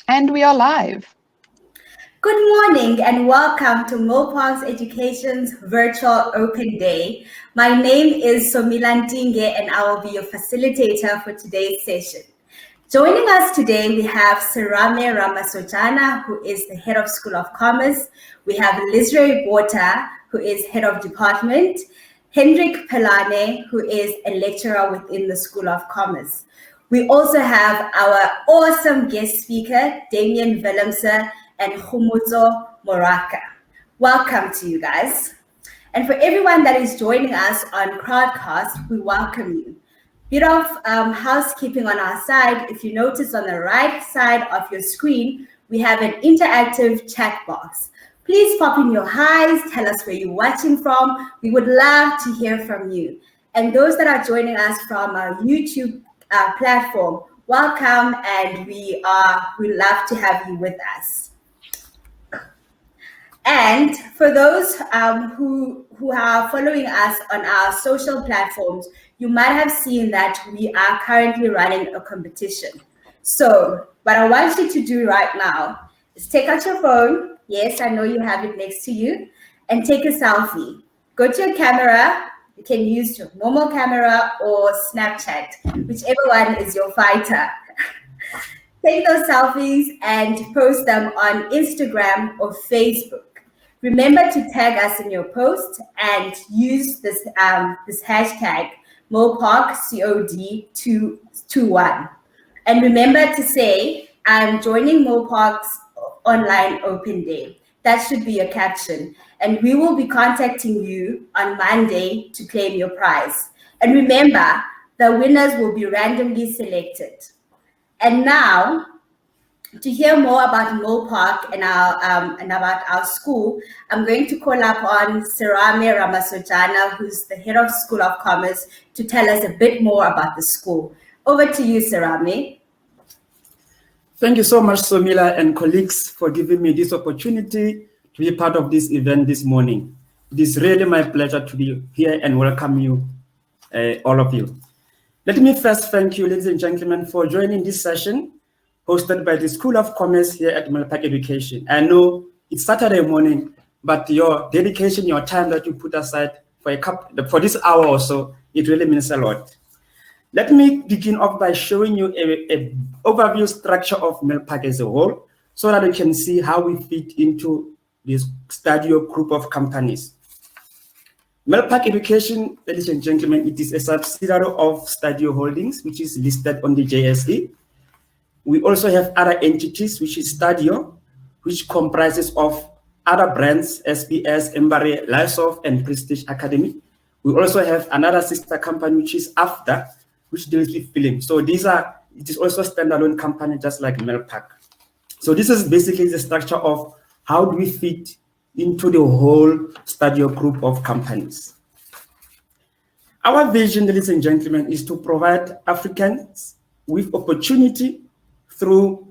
And we are live. Good morning and welcome to Milpark's Education's virtual open day. My name is Somila Ntinge and I will be your facilitator for today's session. Joining us today, we have Serame Ramasojana, who is the head of School of Commerce. We have Lizray Bota, who is head of department. Hendrik Pelane, who is a lecturer within the School of Commerce. We also have our awesome guest speaker, Damien Willemse and Khumutso Moraka. Welcome to you guys. And for everyone that is joining us on Crowdcast, we welcome you. Bit of housekeeping on our side. If you notice on the right side of your screen, we have an interactive chat box. Please pop in your highs, tell us where you're watching from. We would love to hear from you. And those that are joining us from our YouTube platform, welcome, and we love to have you with us. And for those who are following us on our social platforms, you might have seen that we are currently running a competition. So what I want you to do right now is take out your phone. Yes, I know you have it next to you, and take a selfie. Go to your camera. You can use your normal camera or Snapchat, whichever one is your fighter. Take those selfies and post them on Instagram or Facebook. Remember to tag us in your post and use this hashtag MilparkCOD221. And remember to say, I'm joining Milpark's online open day. That should be your caption. And we will be contacting you on Monday to claim your prize. And remember, the winners will be randomly selected. And now, to hear more about Milpark and about our school, I'm going to call up on Serame Ramasojana, who's the head of School of Commerce, to tell us a bit more about the school. Over to you, Serame. Thank you so much, Somila and colleagues, for giving me this opportunity to be part of this event this morning. It is really my pleasure to be here and welcome you, all of you. Let me first thank you, ladies and gentlemen, for joining this session hosted by the School of Commerce here at Milpark Education. I know it's Saturday morning, but your dedication, your time that you put aside for this hour or so, it really means a lot. Let me begin off by showing you an overview structure of Milpark as a whole, so that you can see how we fit into this Stadio group of companies. Milpark Education, ladies and gentlemen, it is a subsidiary of Stadio Holdings, which is listed on the JSE. We also have other entities, which is Stadio, which comprises of other brands, SBS, Embare, Lysoft, and Prestige Academy. We also have another sister company, which is AFDA, which deals with film. So it is also a standalone company, just like Milpark. So this is basically the structure of how do we fit into the whole Stadio group of companies. Our vision, ladies and gentlemen, is to provide Africans with opportunity through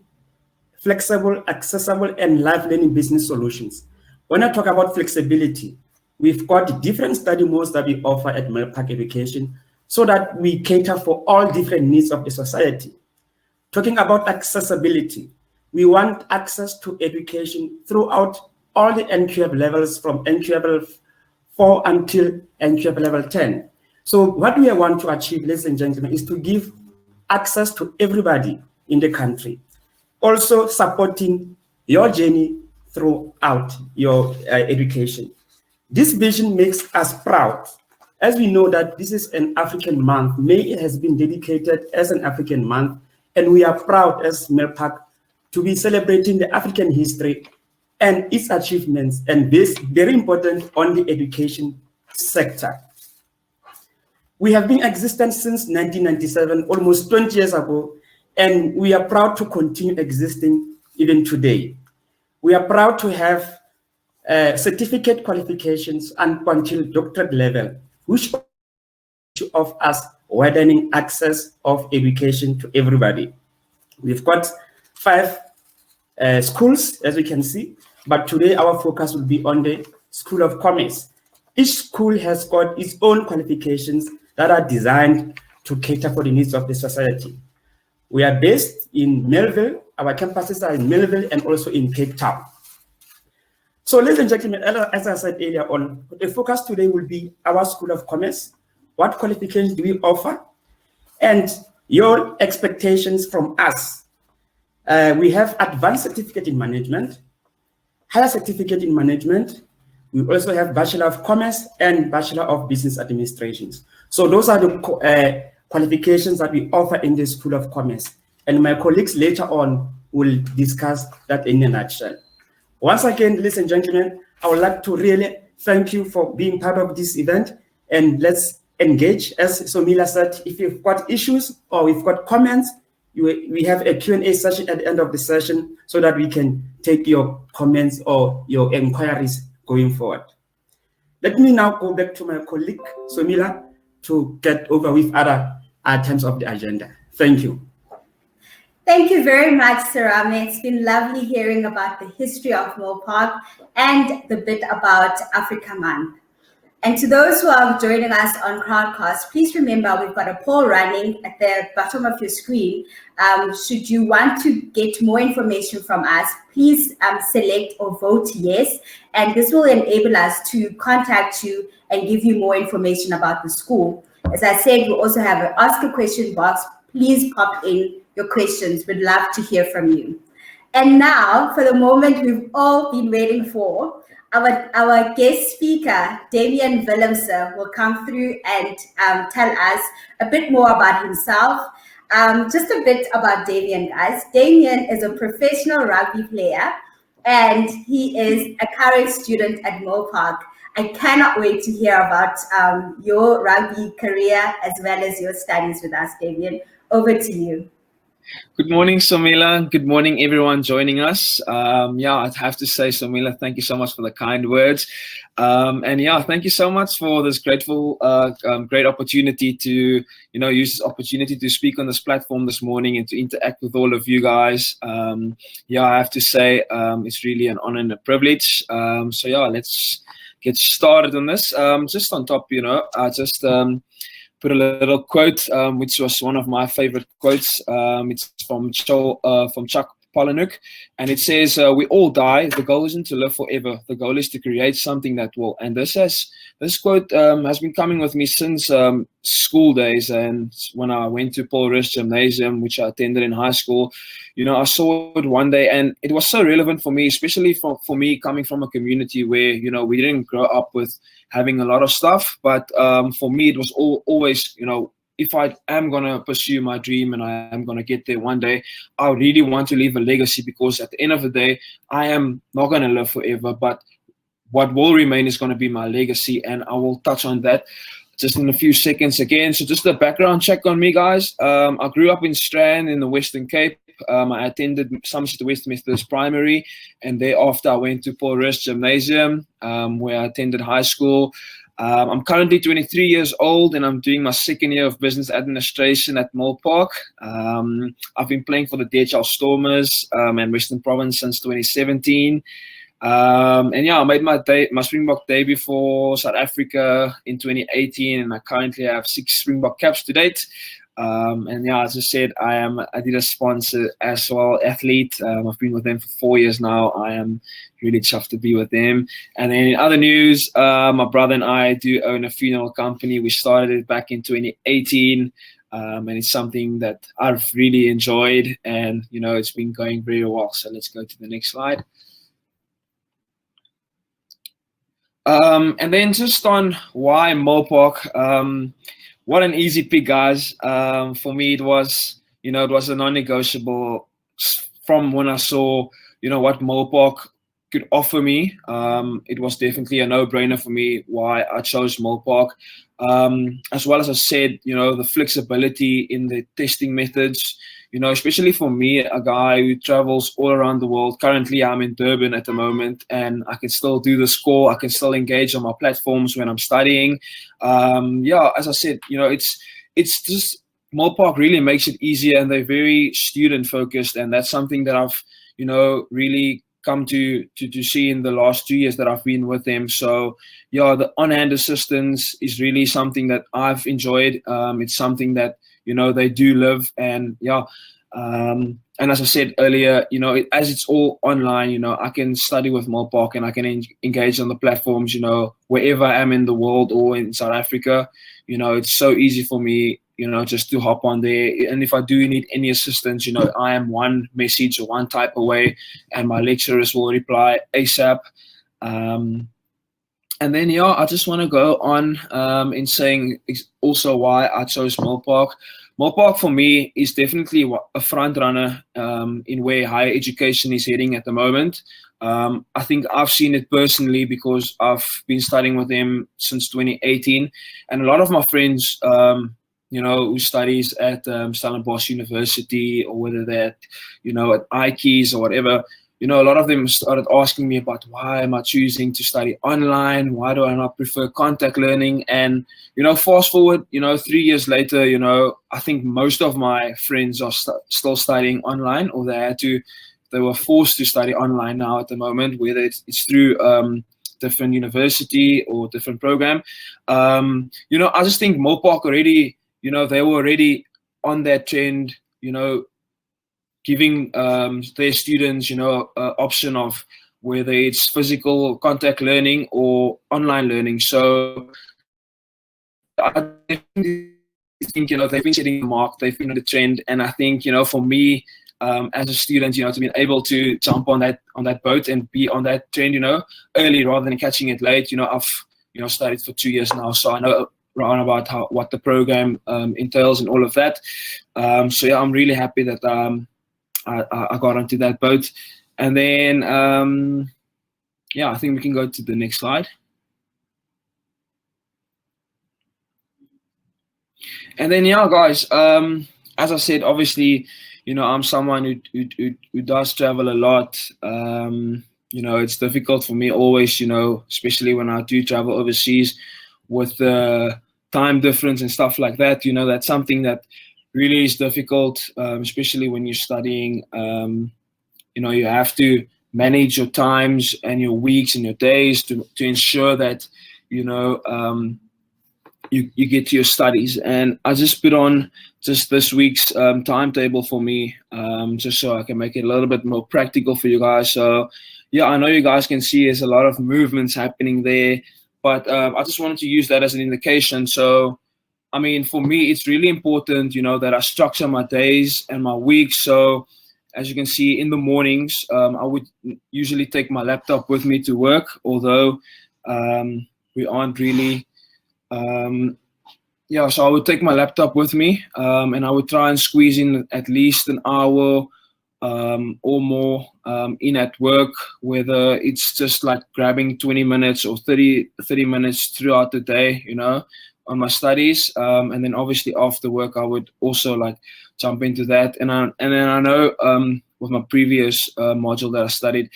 flexible, accessible, and live learning business solutions. When I talk about flexibility, we've got different study modes that we offer at Milpark Education so that we cater for all different needs of the society. Talking about accessibility, we want access to education throughout all the NQF levels from NQF level 4 until NQF level 10. So what we want to achieve, ladies and gentlemen, is to give access to everybody in the country, also supporting your journey throughout your education. This vision makes us proud, as we know that this is an African month. May has been dedicated as an African month, and we are proud as Milpark to be celebrating the African history and its achievements, and this very important on the education sector. We have been existent since 1997, almost 20 years ago, and we are proud to continue existing even today. We are proud to have certificate qualifications and until doctorate level, which of us widening access of education to everybody. We've got 5 schools, as we can see, but today our focus will be on the School of Commerce. Each school has got its own qualifications that are designed to cater for the needs of the society. We are based in Melville, Our campuses are in Millville and also in Cape Town. So ladies and gentlemen, as I said earlier on, the focus today will be our School of Commerce. What qualifications do we offer? And your expectations from us. We have Advanced Certificate in Management, Higher Certificate in Management. We also have Bachelor of Commerce and Bachelor of Business Administration. So those are the qualifications that we offer in the School of Commerce. And my colleagues later on will discuss that in a nutshell. Once again, ladies and gentlemen, I would like to really thank you for being part of this event, and let's engage. As Somila said, if you've got issues or we've got comments, we have a Q&A session at the end of the session so that we can take your comments or your inquiries going forward. Let me now go back to my colleague, Somila, to get over with other items of the agenda. Thank you. Thank you very much, Serame. It's been lovely hearing about the history of Milpark and the bit about Africa Month. And to those who are joining us on Crowdcast, please remember we've got a poll running at the bottom of your screen. Should you want to get more information from us, please select or vote yes. And this will enable us to contact you and give you more information about the school. As I said, we also have an ask a question box. Please pop in your questions. We'd love to hear from you. And now, for the moment we've all been waiting for, our guest speaker, Damien Willemse, will come through and tell us a bit more about himself. Just a bit about Damien, guys. Damien is a professional rugby player, and he is a current student at Milpark. I cannot wait to hear about your rugby career as well as your studies with us, Damien. Over to you. Good morning, Somila. Good morning, everyone joining us. I'd have to say, Somila, thank you so much for the kind words. Thank you so much for this great opportunity to, use this opportunity to speak on this platform this morning and to interact with all of you guys. I have to say, it's really an honor and a privilege. Let's get started on this. Just on top, I just put a little quote, which was one of my favorite quotes. It's from Chuck Palahniuk, and it says, "We all die. The goal isn't to live forever. The goal is to create something that will." And this quote has been coming with me since school days, and when I went to Paul Rist Gymnasium, which I attended in high school, I saw it one day, and it was so relevant for me, especially for me coming from a community where we didn't grow up with having a lot of stuff, but for me it was always if I am going to pursue my dream and I am going to get there one day, I really want to leave a legacy, because at the end of the day, I am not going to live forever, but what will remain is going to be my legacy, and I will touch on that just in a few seconds again. So just a background check on me, guys. I grew up in Strand in the Western Cape. I attended Somerset West Methodist Primary, and thereafter I went to Paul Rist Gymnasium, where I attended high school. I'm currently 23 years old, and I'm doing my second year of business administration at Milpark. I've been playing for the DHL Stormers and Western Province since 2017. I made my Springbok debut for South Africa in 2018, and I currently have 6 Springbok caps to date. As I said, I am Adidas sponsor as well, athlete. I've been with them for 4 years now. I am really chuffed to be with them. And then in other news, my brother and I do own a funeral company. We started it back in 2018, and it's something that I've really enjoyed, and it's been going very well. So let's go to the next slide. And then just on why Milpark. What an easy pick, guys. For me, it was a non-negotiable from when I saw, what Milpark could offer me. It was definitely a no-brainer for me why I chose Milpark. As well as I said, the flexibility in the testing methods, especially for me, a guy who travels all around the world. Currently, I'm in Durban at the moment, and I can still do the score. I can still engage on my platforms when I'm studying. As I said, it's just Milpark really makes it easier, and they're very student focused, and that's something that I've, really come to see in the last 2 years that I've been with them. So the on-hand assistance is really something that I've enjoyed. It's something that they do live, and and as I said earlier, you know, as it's all online, you know, I can study with Milpark and I can engage on the platforms, you know, wherever I am in the world or in South Africa. You know, it's so easy for me, you know, just to hop on there. And if I do need any assistance, you know, I am one message or one type away and my lecturers will reply ASAP. And then, yeah, I just want to go on in saying also why I chose Milpark. Milpark for me is definitely a front runner in where higher education is heading at the moment. I think I've seen it personally because I've been studying with them since 2018, and a lot of my friends, you know, who studies at Stellenbosch University or whether they're, you know, at IKES or whatever, you know, a lot of them started asking me about why am I choosing to study online? Why do I not prefer contact learning? And, you know, fast forward, you know, 3 years later, you know, I think most of my friends are still studying online, or they were forced to study online now at the moment, whether it's through different university or different program. You know, I just think Milpark already, you know, they were already on that trend, you know, giving their students, you know, option of whether it's physical contact learning or online learning. So I definitely think, you know, they've been setting the mark, they've been on the trend, and I think, you know, for me as a student, you know, to be able to jump on that boat and be on that trend, you know, early rather than catching it late. You know, I've, you know, studied for 2 years now, so I know around about what the program entails and all of that. So yeah, I'm really happy that I got onto that boat. And then, yeah, I think we can go to the next slide. And then, yeah, guys, as I said, obviously, you know, I'm someone who does travel a lot. You know, it's difficult for me always, you know, especially when I do travel overseas with the time difference and stuff like that. You know, that's something that really is difficult, especially when you're studying. You know, you have to manage your times and your weeks and your days to ensure that, you know, you get to your studies. And I just put on just this week's timetable for me, just so I can make it a little bit more practical for you guys. So yeah, I know you guys can see there's a lot of movements happening there, but I just wanted to use that as an indication. So I mean, for me, it's really important, you know, that I structure my days and my weeks. So as you can see, in the mornings, I would usually take my laptop with me to work, although we aren't really, yeah, so I would take my laptop with me, and I would try and squeeze in at least an hour or more in at work, whether it's just like grabbing 20 minutes or 30 minutes throughout the day, you know, on my studies. And then obviously after work, I would also like jump into that. And then I know with my previous module that I studied,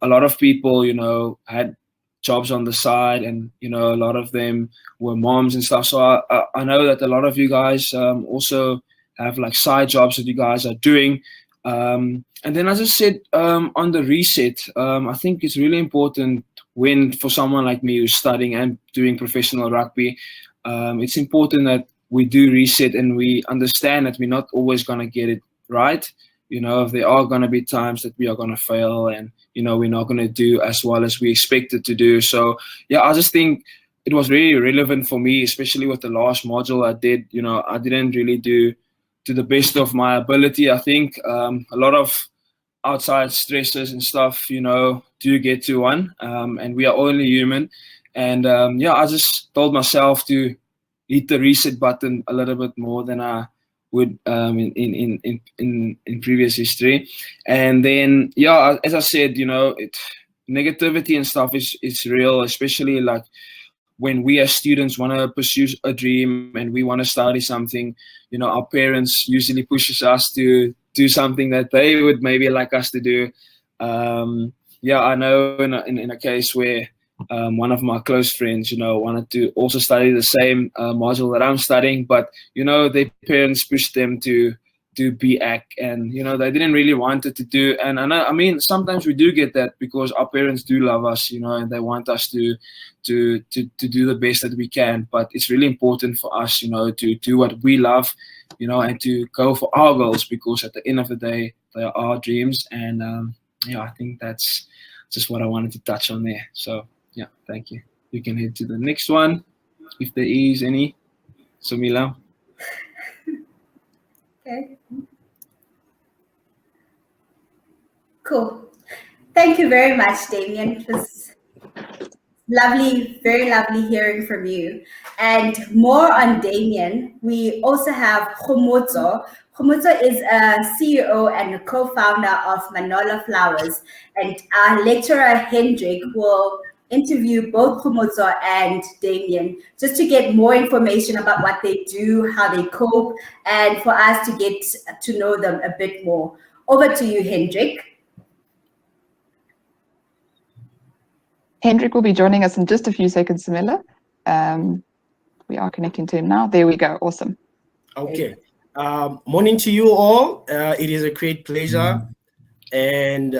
a lot of people, you know, had jobs on the side, and, you know, a lot of them were moms and stuff. So I know that a lot of you guys also have like side jobs that you guys are doing. And then as I said, on the reset, I think it's really important for someone like me who's studying and doing professional rugby, it's important that we do reset and we understand that we're not always going to get it right. You know, there are going to be times that we are going to fail, and, you know, we're not going to do as well as we expected to do. So yeah, I just think it was really relevant for me, especially with the last module I did. You know, I didn't really do to the best of my ability. I think a lot of outside stresses and stuff, you know, do get to one, and we are only human. And yeah, I just told myself to hit the reset button a little bit more than I would in previous history. And then yeah, as I said, you know, negativity and stuff is real, especially like when we as students want to pursue a dream and we want to study something. You know, our parents usually pushes us to do something that they would maybe like us to do. Yeah, I know in a case where one of my close friends, you know, wanted to also study the same module that I'm studying, but, you know, their parents pushed them to do BAC, and, you know, they didn't really want it to do. And I mean, sometimes we do get that because our parents do love us, you know, and they want us to do the best that we can. But it's really important for us, you know, to do what we love, you know, and to go for our goals, because at the end of the day, they are our dreams. And yeah, I think that's just what I wanted to touch on there. So yeah, thank you. You can head to the next one if there is any. Somila. Okay. Cool. Thank you very much, Damien. It was lovely, very lovely hearing from you. And more on Damien, we also have Khomotso. Khomotso is a CEO and a co-founder of Manola Flowers. And our lecturer, Hendrik, will interview both Khomotso and Damien just to get more information about what they do, how they cope, and for us to get to know them a bit more. Over to you, Hendrik. Hendrik will be joining us in just a few seconds, Samila. We are connecting to him now. There we go. Awesome. Okay. Morning to you all. It is a great pleasure and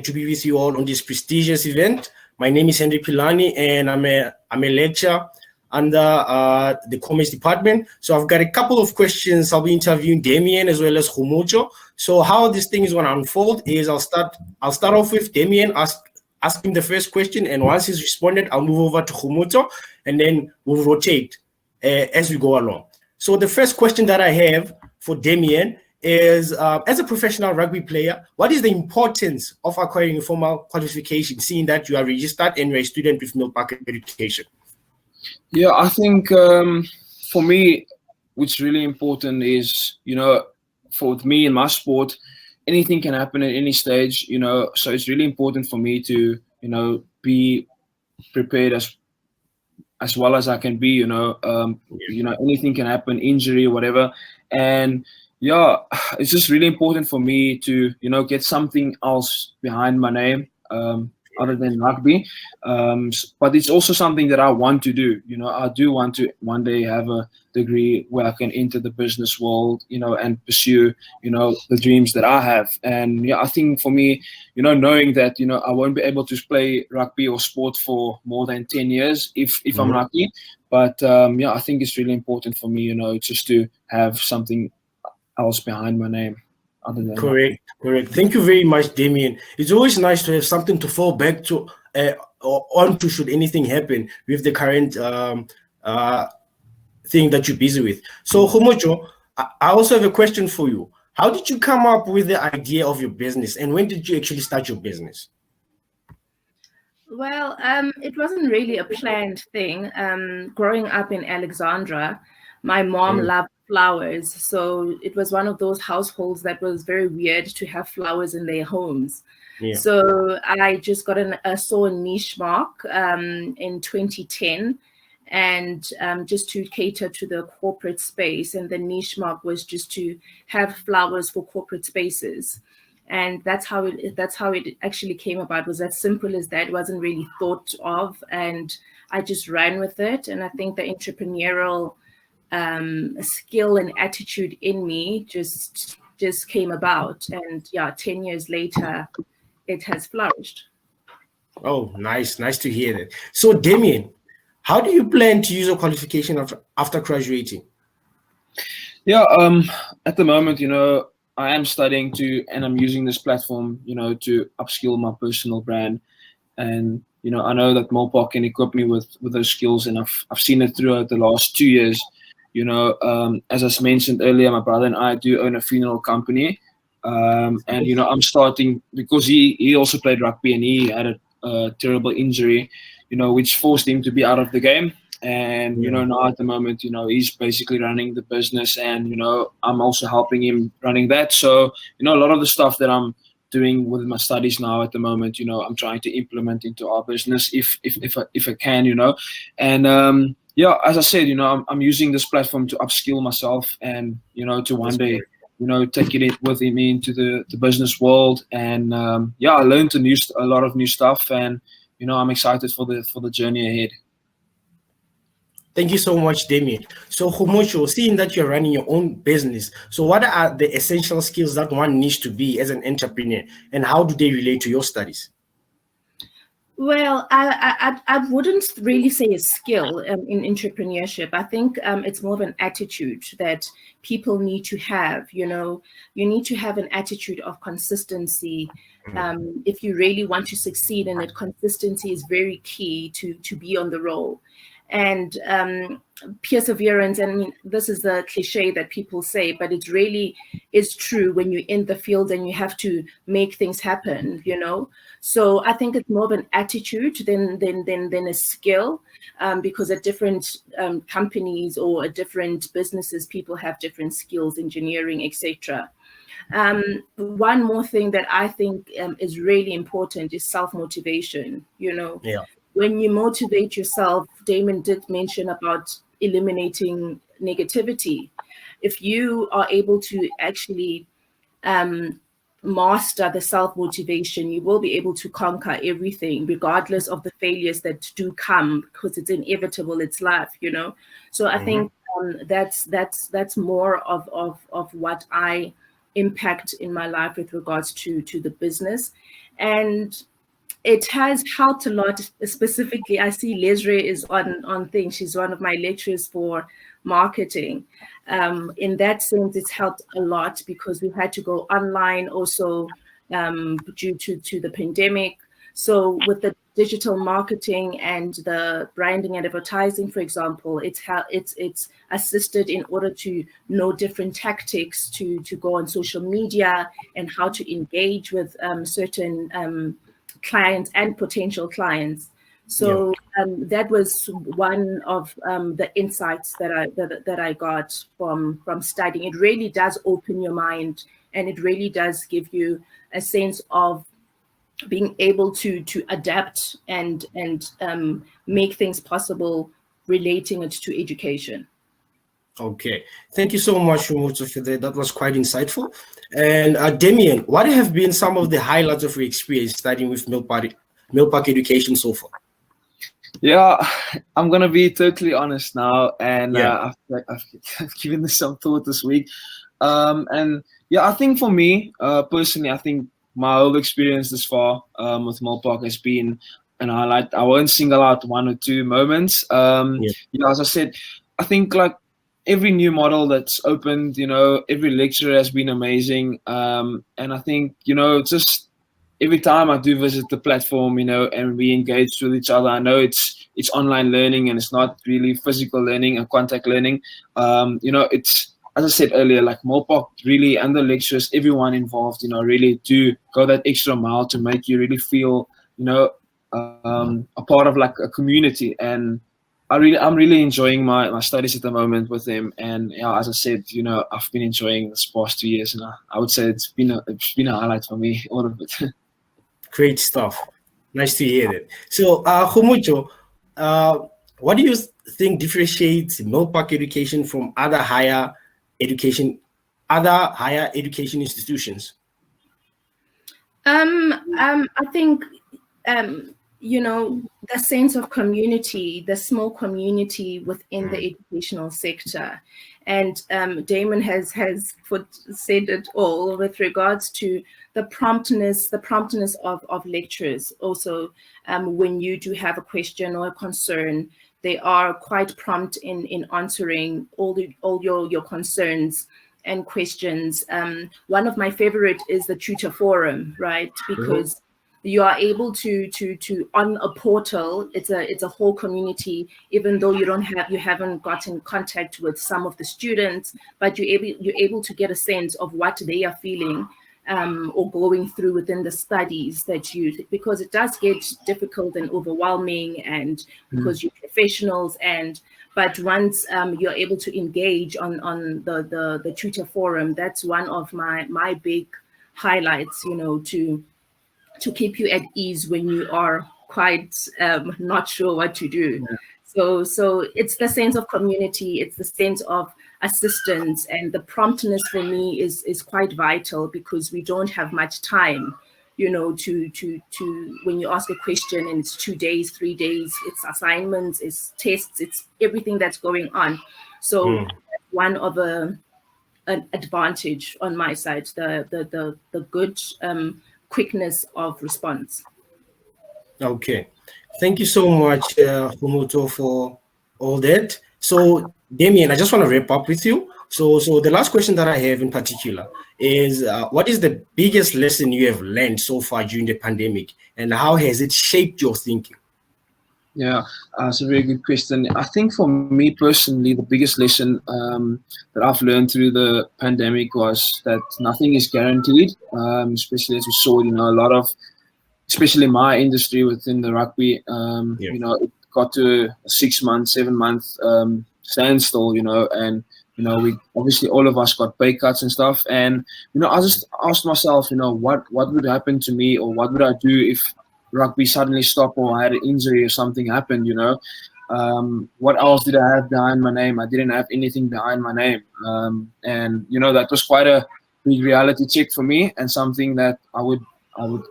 to be with you all on this prestigious event. My name is Hendrik Pilani, and I'm a lecturer under the Commerce Department. So I've got a couple of questions. I'll be interviewing Damien as well as Khomotso. So how this thing is going to unfold is I'll start off with Damien, ask him the first question, and once he's responded, I'll move over to Khomotso, and then we'll rotate as we go along. So the first question that I have for Damien is, as a professional rugby player, what is the importance of acquiring a formal qualification, seeing that you are registered and you're a student with Milpark Education? Yeah, I think for me, what's really important is, for me in my sport, anything can happen at any stage, so it's really important for me to, be prepared as well as I can be, anything can happen, injury, whatever. And yeah, it's just really important for me to, get something else behind my name, other than rugby. But it's also something that I want to do. I do want to one day have a degree where I can enter the business world, and pursue, the dreams that I have. And yeah, I think for me, knowing that, I won't be able to play rugby or sport for more than 10 years if I'm lucky. But yeah, I think it's really important for me, just to have something else behind my name. Other than Correct. Thank you very much, Damien. It's always nice to have something to fall back to or onto should anything happen with the current thing that you're busy with. So, Khomotso, I also have a question for you. How did you come up with the idea of your business, and when did you actually start your business? Well, it wasn't really a planned thing. Growing up in Alexandra, my mom loved flowers, so it was one of those households that was very weird to have flowers in their homes. So I just saw a niche mark in 2010, and just to cater to the corporate space, and the niche mark was just to have flowers for corporate spaces. And that's how it actually came about. It was as simple as that. It wasn't really thought of, and I just ran with it. And I think the entrepreneurial skill and attitude in me just came about, and yeah, 10 years later it has flourished. Oh, nice to hear that. So Damien, how do you plan to use your qualification after graduating? Yeah, at the moment, I am studying and I'm using this platform, to upskill my personal brand. And I know that Milpark can equip me with those skills, and I've seen it throughout the last 2 years. As I mentioned earlier, my brother and I do own a funeral company, and I'm starting because he also played rugby, and he had a terrible injury, which forced him to be out of the game. And now at the moment, he's basically running the business, and I'm also helping him running that. So a lot of the stuff that I'm doing with my studies now at the moment, I'm trying to implement into our business if I can, and yeah, as I said, I'm using this platform to upskill myself, and to one day, take it with me into the business world. And yeah, I learned a lot of new stuff, and I'm excited for the journey ahead. Thank you so much, Damien. So Khomotso, seeing that you're running your own business, so what are the essential skills that one needs to be as an entrepreneur, and how do they relate to your studies? Well, I wouldn't really say a skill in entrepreneurship. I think it's more of an attitude that people need to have. You know, you need to have an attitude of consistency. If you really want to succeed in it, consistency is very key to be on the roll. And perseverance, and I mean, this is the cliche that people say, but it really is true when you're in the field and you have to make things happen, you know. So I think it's more of an attitude than a skill, because at different companies or at different businesses, people have different skills, engineering, etc. One more thing that I think is really important is self-motivation. You know, Yeah. when you motivate yourself, Damon did mention about eliminating negativity. If you are able to actually master the self-motivation, you will be able to conquer everything, regardless of the failures that do come, because it's inevitable, it's life, you know. So I think that's more of what I impact in my life with regards to the business. And it has helped a lot. Specifically, I see Lesre is on things. She's one of my lecturers for marketing. In that sense, it's helped a lot because we've had to go online also due to the pandemic. So with the digital marketing and the branding and advertising, for example, it's assisted in order to know different tactics to go on social media and how to engage with certain clients and potential clients. So that was one of the insights that I got from studying. It really does open your mind, and it really does give you a sense of being able to adapt and make things possible, relating it to education. Okay, thank you so much, Shumoto, for that. That was quite insightful. And Damien, what have been some of the highlights of your experience studying with Milpark Education so far? Yeah, I'm gonna be totally honest now, and Yeah. I've given this some thought this week. And yeah, I think for me personally, I think my whole experience this far with Milpark has been an highlight. I won't single out one or two moments. Yeah. You know, as I said, I think like every new model that's opened, you know, every lecturer has been amazing. And I think, you know, just every time I do visit the platform, you know, and we engage with each other, I know it's online learning and it's not really physical learning and contact learning. You know, it's, as I said earlier, like Milpark really, and the lecturers, everyone involved, you know, really do go that extra mile to make you really feel, you know, a part of like a community. And I'm really enjoying my studies at the moment with them. And yeah, as I said, you know, I've been enjoying this past 2 years, and I would say it's been a highlight for me, all of it. Great stuff. Nice to hear that. So, Humucho, what do you think differentiates Milpark Education from other higher education institutions? I think you know, the sense of community, the small community within the educational sector. And Damon has said it all with regards to the promptness of lecturers. Also, when you do have a question or a concern, they are quite prompt in answering all your concerns and questions. One of my favorite is the Tutor Forum, right? Because you are able to on a portal, it's a whole community, even though you haven't gotten contact with some of the students, but you're able to get a sense of what they are feeling or going through within the studies that because it does get difficult and overwhelming, and because you're professionals, but once you're able to engage on the Tutor Forum, that's one of my big highlights, you know, to keep you at ease when you are quite not sure what to do. Yeah. So it's the sense of community, it's the sense of assistance, and the promptness for me is quite vital, because we don't have much time, you know, to when you ask a question and it's 2 days, 3 days, it's assignments, it's tests, it's everything that's going on. So one of an advantage on my side, the good quickness of response. Okay. Thank you so much, Humuto, for all that. So, Damien, I just want to wrap up with you. So the last question that I have in particular is, what is the biggest lesson you have learned so far during the pandemic, and how has it shaped your thinking? Yeah, it's a very good question. I think for me personally, the biggest lesson that I've learned through the pandemic was that nothing is guaranteed, especially as we saw, a lot of, especially my industry within the rugby, it got to a 6 month, 7 month standstill, and, we obviously all of us got pay cuts and stuff. And, I just asked myself, what would happen to me, or what would I do if rugby suddenly stopped, or I had an injury or something happened, what else did I have behind my name? I didn't have anything behind my name. And, that was quite a big reality check for me, and something that I would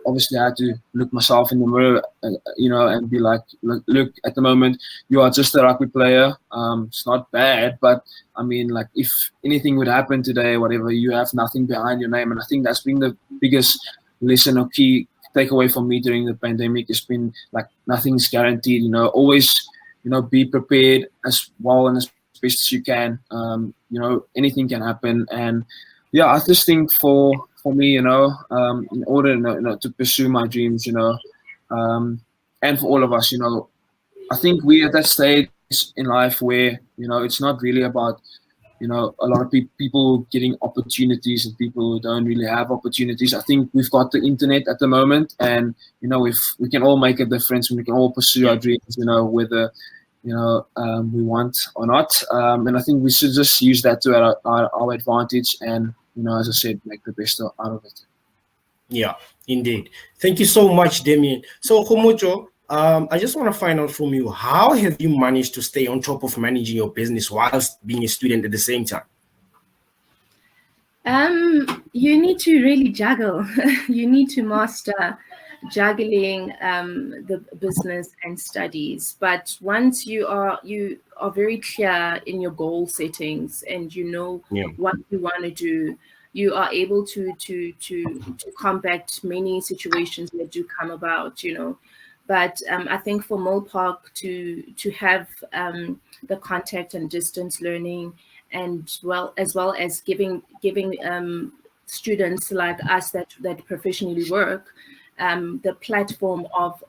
obviously have to look myself in the mirror, and be like, look, at the moment, you are just a rugby player. It's not bad, but I mean, like, if anything would happen today, whatever, you have nothing behind your name. And I think that's been the biggest lesson or key takeaway for me during the pandemic. It's been like, nothing's guaranteed, always, be prepared as well and as best as you can. Anything can happen. And yeah, I just think for me, in order to pursue my dreams, and for all of us, I think we at that stage in life where, it's not really about, a lot of people getting opportunities and people who don't really have opportunities. I think we've got the internet at the moment, and, we can all make a difference, and we can all pursue our dreams, whether, we want or not. And I think we should just use that to our advantage, and, as I said, make the best out of it. Yeah, indeed. Thank you so much, Damien. So, Humuto, I just want to find out from you, how have you managed to stay on top of managing your business whilst being a student at the same time? You need to really juggle. You need to master juggling the business and studies. But once you are very clear in your goal settings, and what you want to do, you are able to combat many situations that do come about, But I think for Milpark to have the contact and distance learning, and as well as giving students like us that professionally work the platform of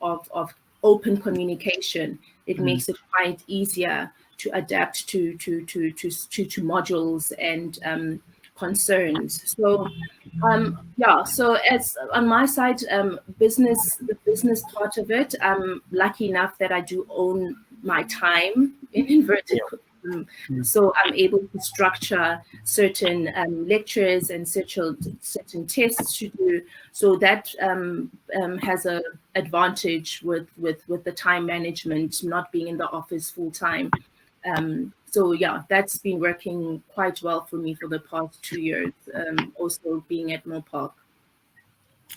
open communication, it makes it quite easier to adapt to modules and concerns. So so as on my side, the business part of it, I'm lucky enough that I do own my time in inverted commas. So I'm able to structure certain lectures and certain tests to do. So that has an advantage with the time management, not being in the office full time. So yeah, that's been working quite well for me for the past 2 years, also being at Milpark.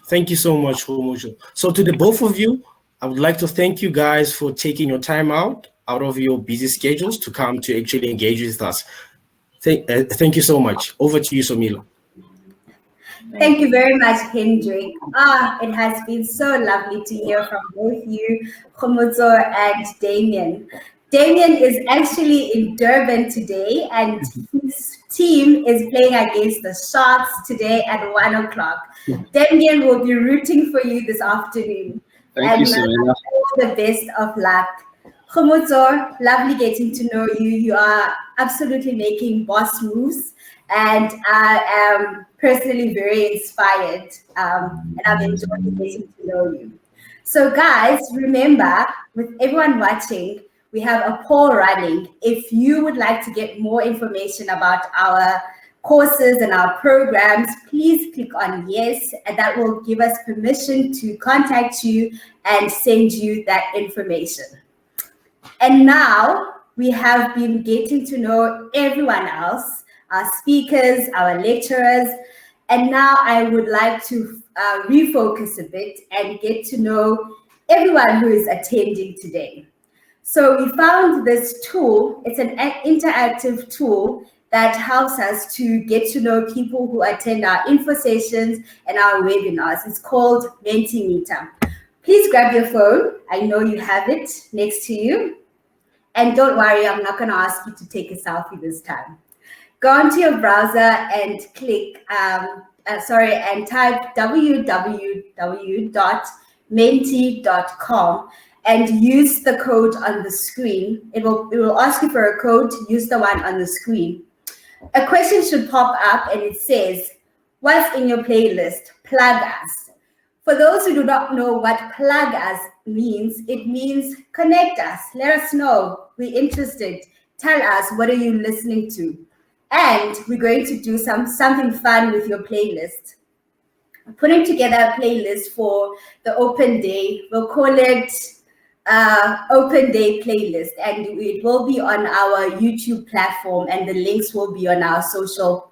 Thank you so much, Humuto. So to the both of you, I would like to thank you guys for taking your time out of your busy schedules to come to actually engage with us. Thank you so much. Over to you, Somila. Thank you very much, Hendrik. It has been so lovely to hear from both you, Humuto and Damien. Damien is actually in Durban today, and his team is playing against the Sharks today at 1 o'clock. Damien will be rooting for you this afternoon. Thank you, Serena. All the best of luck. Humuto, lovely getting to know you. You are absolutely making boss moves, and I am personally very inspired, and I've enjoyed getting to know you. So guys, remember, with everyone watching, we have a poll running. If you would like to get more information about our courses and our programs, please click on yes, and that will give us permission to contact you and send you that information. And now we have been getting to know everyone else, our speakers, our lecturers, and now I would like to refocus a bit and get to know everyone who is attending today. So we found this tool. It's an interactive tool that helps us to get to know people who attend our info sessions and our webinars. It's called Mentimeter. Please grab your phone. I know you have it next to you. And don't worry, I'm not going to ask you to take a selfie this time. Go onto your browser and click, and type www.menti.com and use the code on the screen. It will ask you for a code. Use the one on the screen. A question should pop up and it says, what's in your playlist? Plug us. For those who do not know what plug us means, it means connect us. Let us know. We're interested. Tell us, what are you listening to? And we're going to do something fun with your playlist. We're putting together a playlist for the open day. We'll call it Open Day Playlist, and it will be on our YouTube platform, and the links will be on our social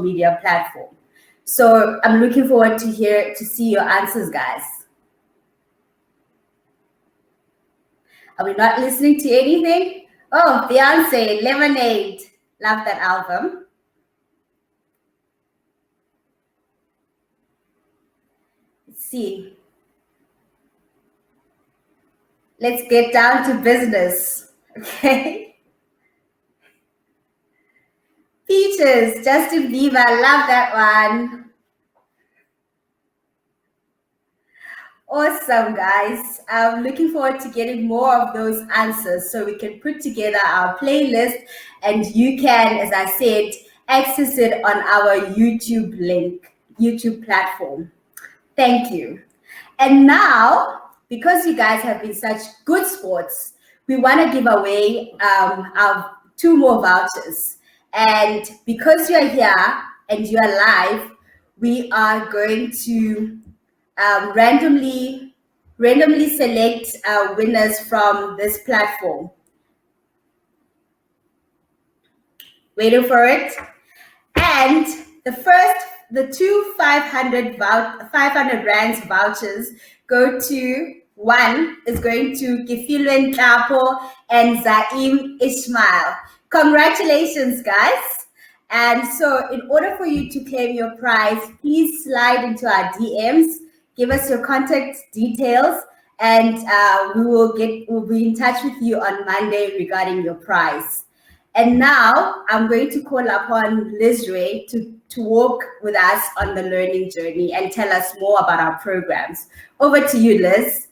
media platform. So I'm looking forward to see your answers, guys. Are we not listening to anything? Oh, Beyonce, Lemonade. Love that album. Let's see. Let's get down to business, okay? Peaches, Justin Bieber, love that one. Awesome, guys. I'm looking forward to getting more of those answers so we can put together our playlist and you can, as I said, access it on our YouTube platform. Thank you. And now, because you guys have been such good sports, we want to give away our 2 more vouchers. And because you're here and you're live, we are going to randomly select winners from this platform. Waiting for it. And the 2 500 rands vouchers go to, one is going to Gifilwen Kapo and Zaim Ismail. Congratulations, guys. And so in order for you to claim your prize, please slide into our DMs, give us your contact details, and we'll be in touch with you on Monday regarding your prize. And now I'm going to call upon Liz Ray to walk with us on the learning journey and tell us more about our programs. Over to you, Liz.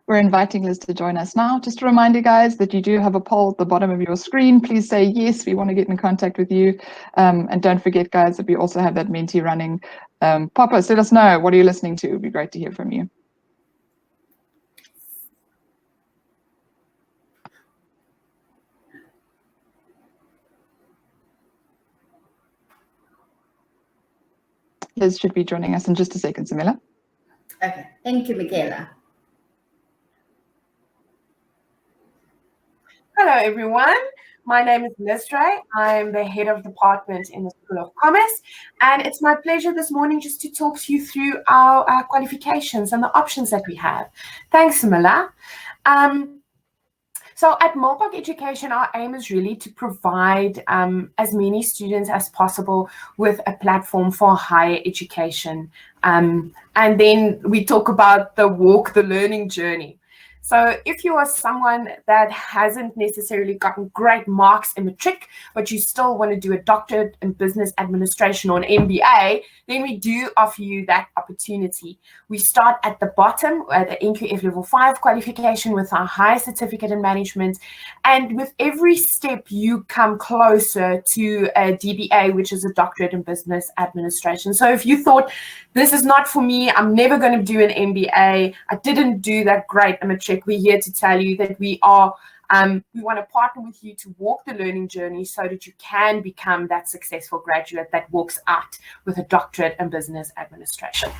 We're inviting Liz to join us now. Just a reminder, guys, that you do have a poll at the bottom of your screen. Please say yes, we want to get in contact with you. And don't forget, guys, that we also have that Menti running. Pop us, let us know. What are you listening to? It would be great to hear from you. Liz should be joining us in just a second, Samila. Okay, thank you, Michaela. Hello, everyone. My name is Liz Ray. I'm the head of department in the School of Commerce, and it's my pleasure this morning just to talk to you through our qualifications and the options that we have. Thanks, Samila. So at Milpark Education, our aim is really to provide as many students as possible with a platform for higher education. And then we talk about the learning journey. So if you are someone that hasn't necessarily gotten great marks in matric, but you still want to do a doctorate in business administration or an MBA, then we do offer you that opportunity. We start at the bottom at the NQF level 5 qualification with our higher certificate in management. And with every step, you come closer to a DBA, which is a doctorate in business administration. So if you thought, this is not for me, I'm never going to do an MBA, I didn't do that great in matric, we're here to tell you that we want to partner with you to walk the learning journey so that you can become that successful graduate that walks out with a doctorate in business administration.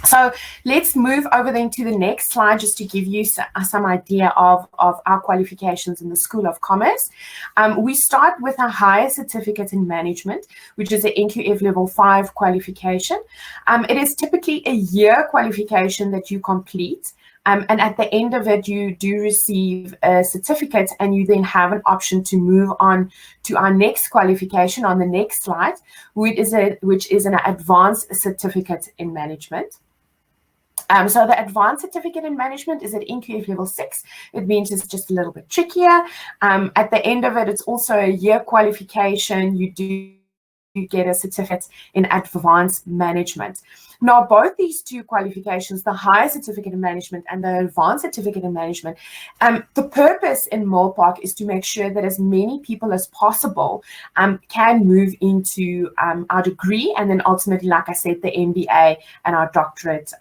So let's move over then to the next slide just to give you some idea of our qualifications in the School of Commerce. We start with a higher certificate in management, which is an NQF level 5 qualification. It is typically a year qualification that you complete. And at the end of it, you do receive a certificate, and you then have an option to move on to our next qualification on the next slide, which is an advanced certificate in management. So the advanced certificate in management is at NQF level 6. It means it's just a little bit trickier. At the end of it, it's also a year qualification. You get a certificate in advanced management. Now, both these two qualifications, the higher certificate in management and the advanced certificate in management, the purpose in Milpark is to make sure that as many people as possible can move into our degree, and then ultimately, like I said, the MBA and our doctorate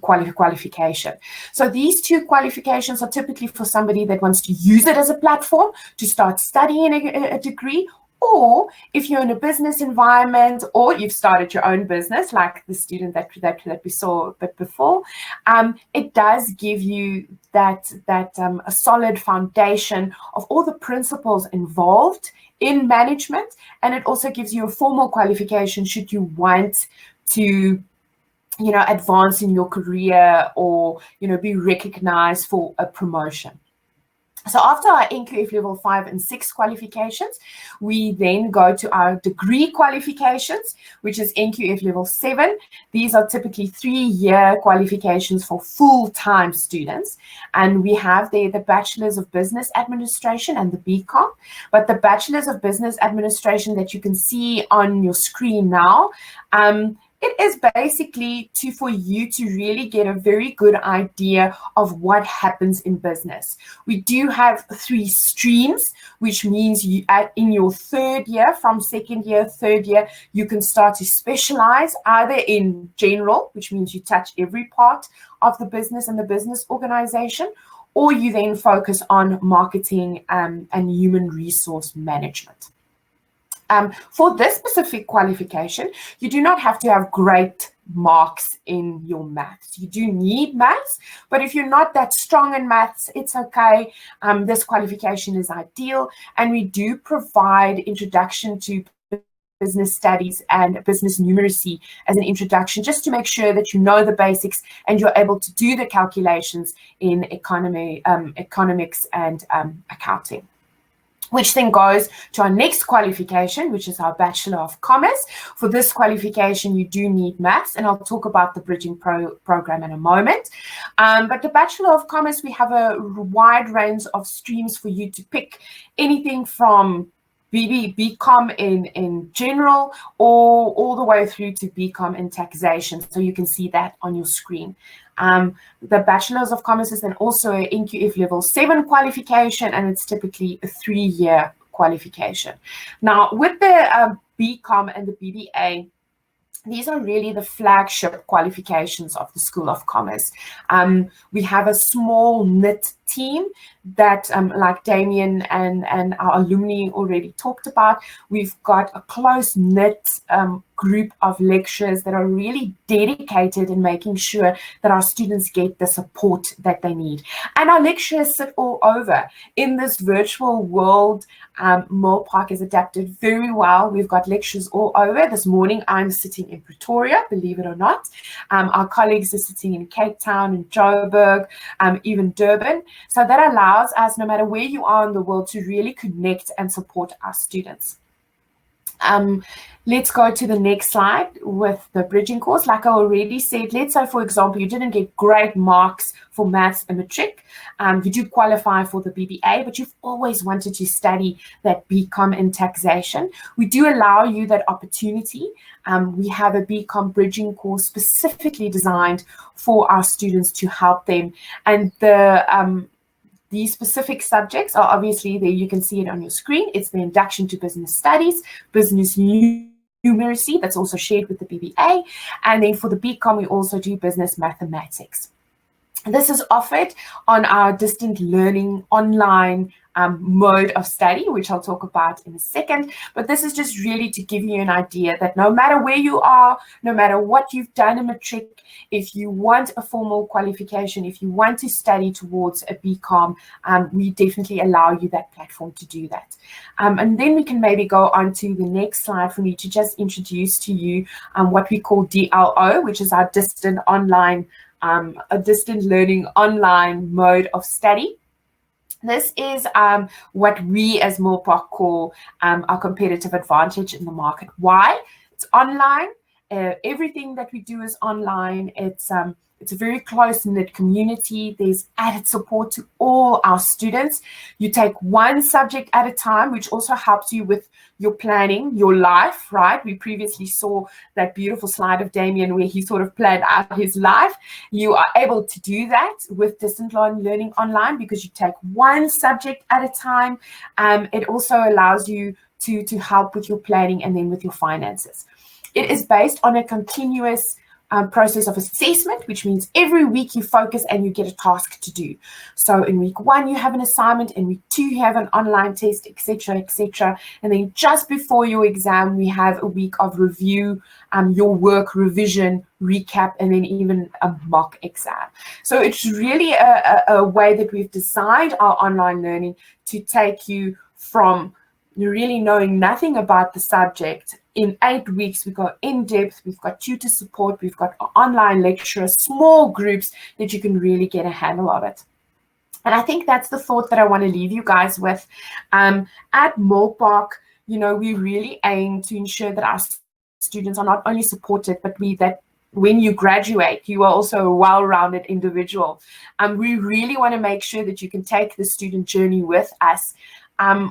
qualification. So these two qualifications are typically for somebody that wants to use it as a platform to start studying a degree, or if you're in a business environment, or you've started your own business, like the student that we saw a bit before, it does give you that a solid foundation of all the principles involved in management, and it also gives you a formal qualification should you want to advance in your career, or be recognized for a promotion. So after our NQF level 5 and 6 qualifications, we then go to our degree qualifications, which is NQF level 7. These are typically 3-year qualifications for full-time students. And we have there the Bachelors of Business Administration and the BCom. But the Bachelors of Business Administration that you can see on your screen now, it is basically for you to really get a very good idea of what happens in business. We do have 3 streams, which means you in your 3rd year, from 2nd year, 3rd year, you can start to specialize either in general, which means you touch every part of the business and the business organization, or you then focus on marketing and human resource management. For this specific qualification, you do not have to have great marks in your maths. You do need maths, but if you're not that strong in maths, it's okay. This qualification is ideal, and we do provide introduction to business studies and business numeracy as an introduction, just to make sure that you know the basics and you're able to do the calculations in economics and accounting. Which then goes to our next qualification, which is our Bachelor of Commerce. For this qualification, you do need maths, and I'll talk about the bridging program in a moment. But the Bachelor of Commerce, we have a wide range of streams for you to pick, anything from BCom in general, or all the way through to BCom in taxation. So you can see that on your screen. The Bachelors of Commerce is then also an NQF level 7 qualification, and it's typically a 3-year qualification. Now, with the BCom and the BBA, these are really the flagship qualifications of the School of Commerce. We have a small knit team that, like Damien and our alumni already talked about. We've got a close knit group of lecturers that are really dedicated in making sure that our students get the support that they need. And our lecturers sit all over. In this virtual world, Milpark is adapted very well. We've got lecturers all over. This morning, I'm sitting in Pretoria, believe it or not. Our colleagues are sitting in Cape Town, in Joburg, even Durban. So that allows us, no matter where you are in the world, to really connect and support our students. Let's go to the next slide with the bridging course. Like I already said, let's say, for example, you didn't get great marks for maths and matric. You do qualify for the BBA, but you've always wanted to study that BCom in taxation. We do allow you that opportunity. We have a BCom bridging course specifically designed for our students to help them. And these specific subjects are obviously there. You can see it on your screen. It's the Induction to Business Studies, Business Numeracy, that's also shared with the BBA. And then for the BCom, we also do Business Mathematics. This is offered on our distant learning online mode of study, which I'll talk about in a second. But this is just really to give you an idea that no matter where you are, no matter what you've done in matric, if you want a formal qualification, if you want to study towards a BCom, we definitely allow you that platform to do that. And then we can maybe go on to the next slide for me to just introduce to you what we call DLO, which is our distant online a distant learning online mode of study. This is what we as Milpark call our competitive advantage in the market. Why? It's online, Everything that we do is online. It's a very close-knit community. There's added support to all our students. You take one subject at a time, which also helps you with your planning, your life, right? We previously saw that beautiful slide of Damien where he sort of planned out his life. You are able to do that with distant learning online because you take one subject at a time. It also allows you to help with your planning and then with your finances. It is based on a continuous process of assessment, which means every week you focus and you get a task to do. So in week 1 you have an assignment, in week 2 you have an online test, etc., etc. And then just before your exam we have a week of review, your work, revision, recap, and then even a mock exam. So it's really a way that we've designed our online learning to take you from really knowing nothing about the subject. In 8 weeks, we've got in-depth, we've got tutor support, we've got online lecturers, small groups that you can really get a handle of it. And I think that's the thought that I want to leave you guys with. At Milpark, we really aim to ensure that our students are not only supported, but that when you graduate, you are also a well-rounded individual. We really want to make sure that you can take the student journey with us.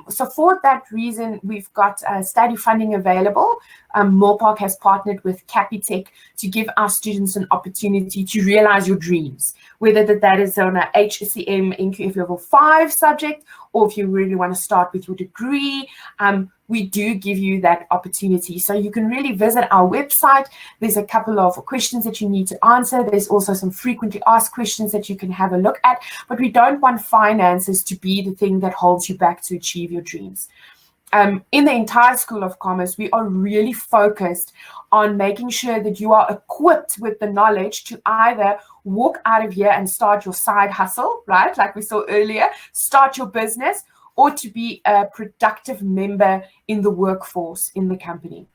So for that reason, we've got study funding available. Milpark has partnered with Capitec to give our students an opportunity to realize your dreams, whether that is on a HSCM NQF level 5 subject, or if you really want to start with your degree, we do give you that opportunity. So you can really visit our website. There's a couple of questions that you need to answer. There's also some frequently asked questions that you can have a look at, but we don't want finances to be the thing that holds you back to achieve your dreams. In the entire School of Commerce, we are really focused on making sure that you are equipped with the knowledge to either walk out of here and start your side hustle, right? Like we saw earlier, start your business, or to be a productive member in the workforce in the company.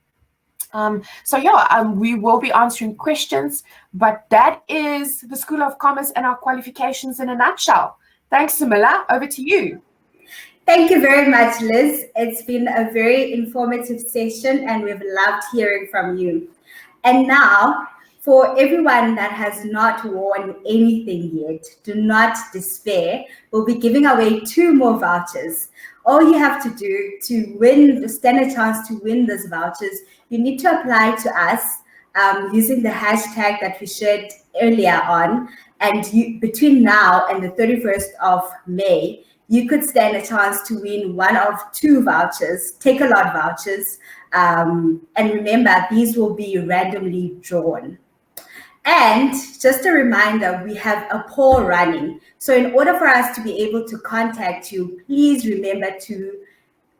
We will be answering questions, but that is the School of Commerce and our qualifications in a nutshell. Thanks, Samila. Over to you. Thank you very much, Liz. It's been a very informative session and we've loved hearing from you. And now, for everyone that has not won anything yet, do not despair. We'll be giving away 2 more vouchers. All you have to do to stand a chance to win those vouchers, you need to apply to us using the hashtag that we shared earlier on. And between now and the 31st of May, you could stand a chance to win one of 2 vouchers, Take a Lot vouchers. And remember, these will be randomly drawn. And just a reminder, we have a poll running. So in order for us to be able to contact you, please remember to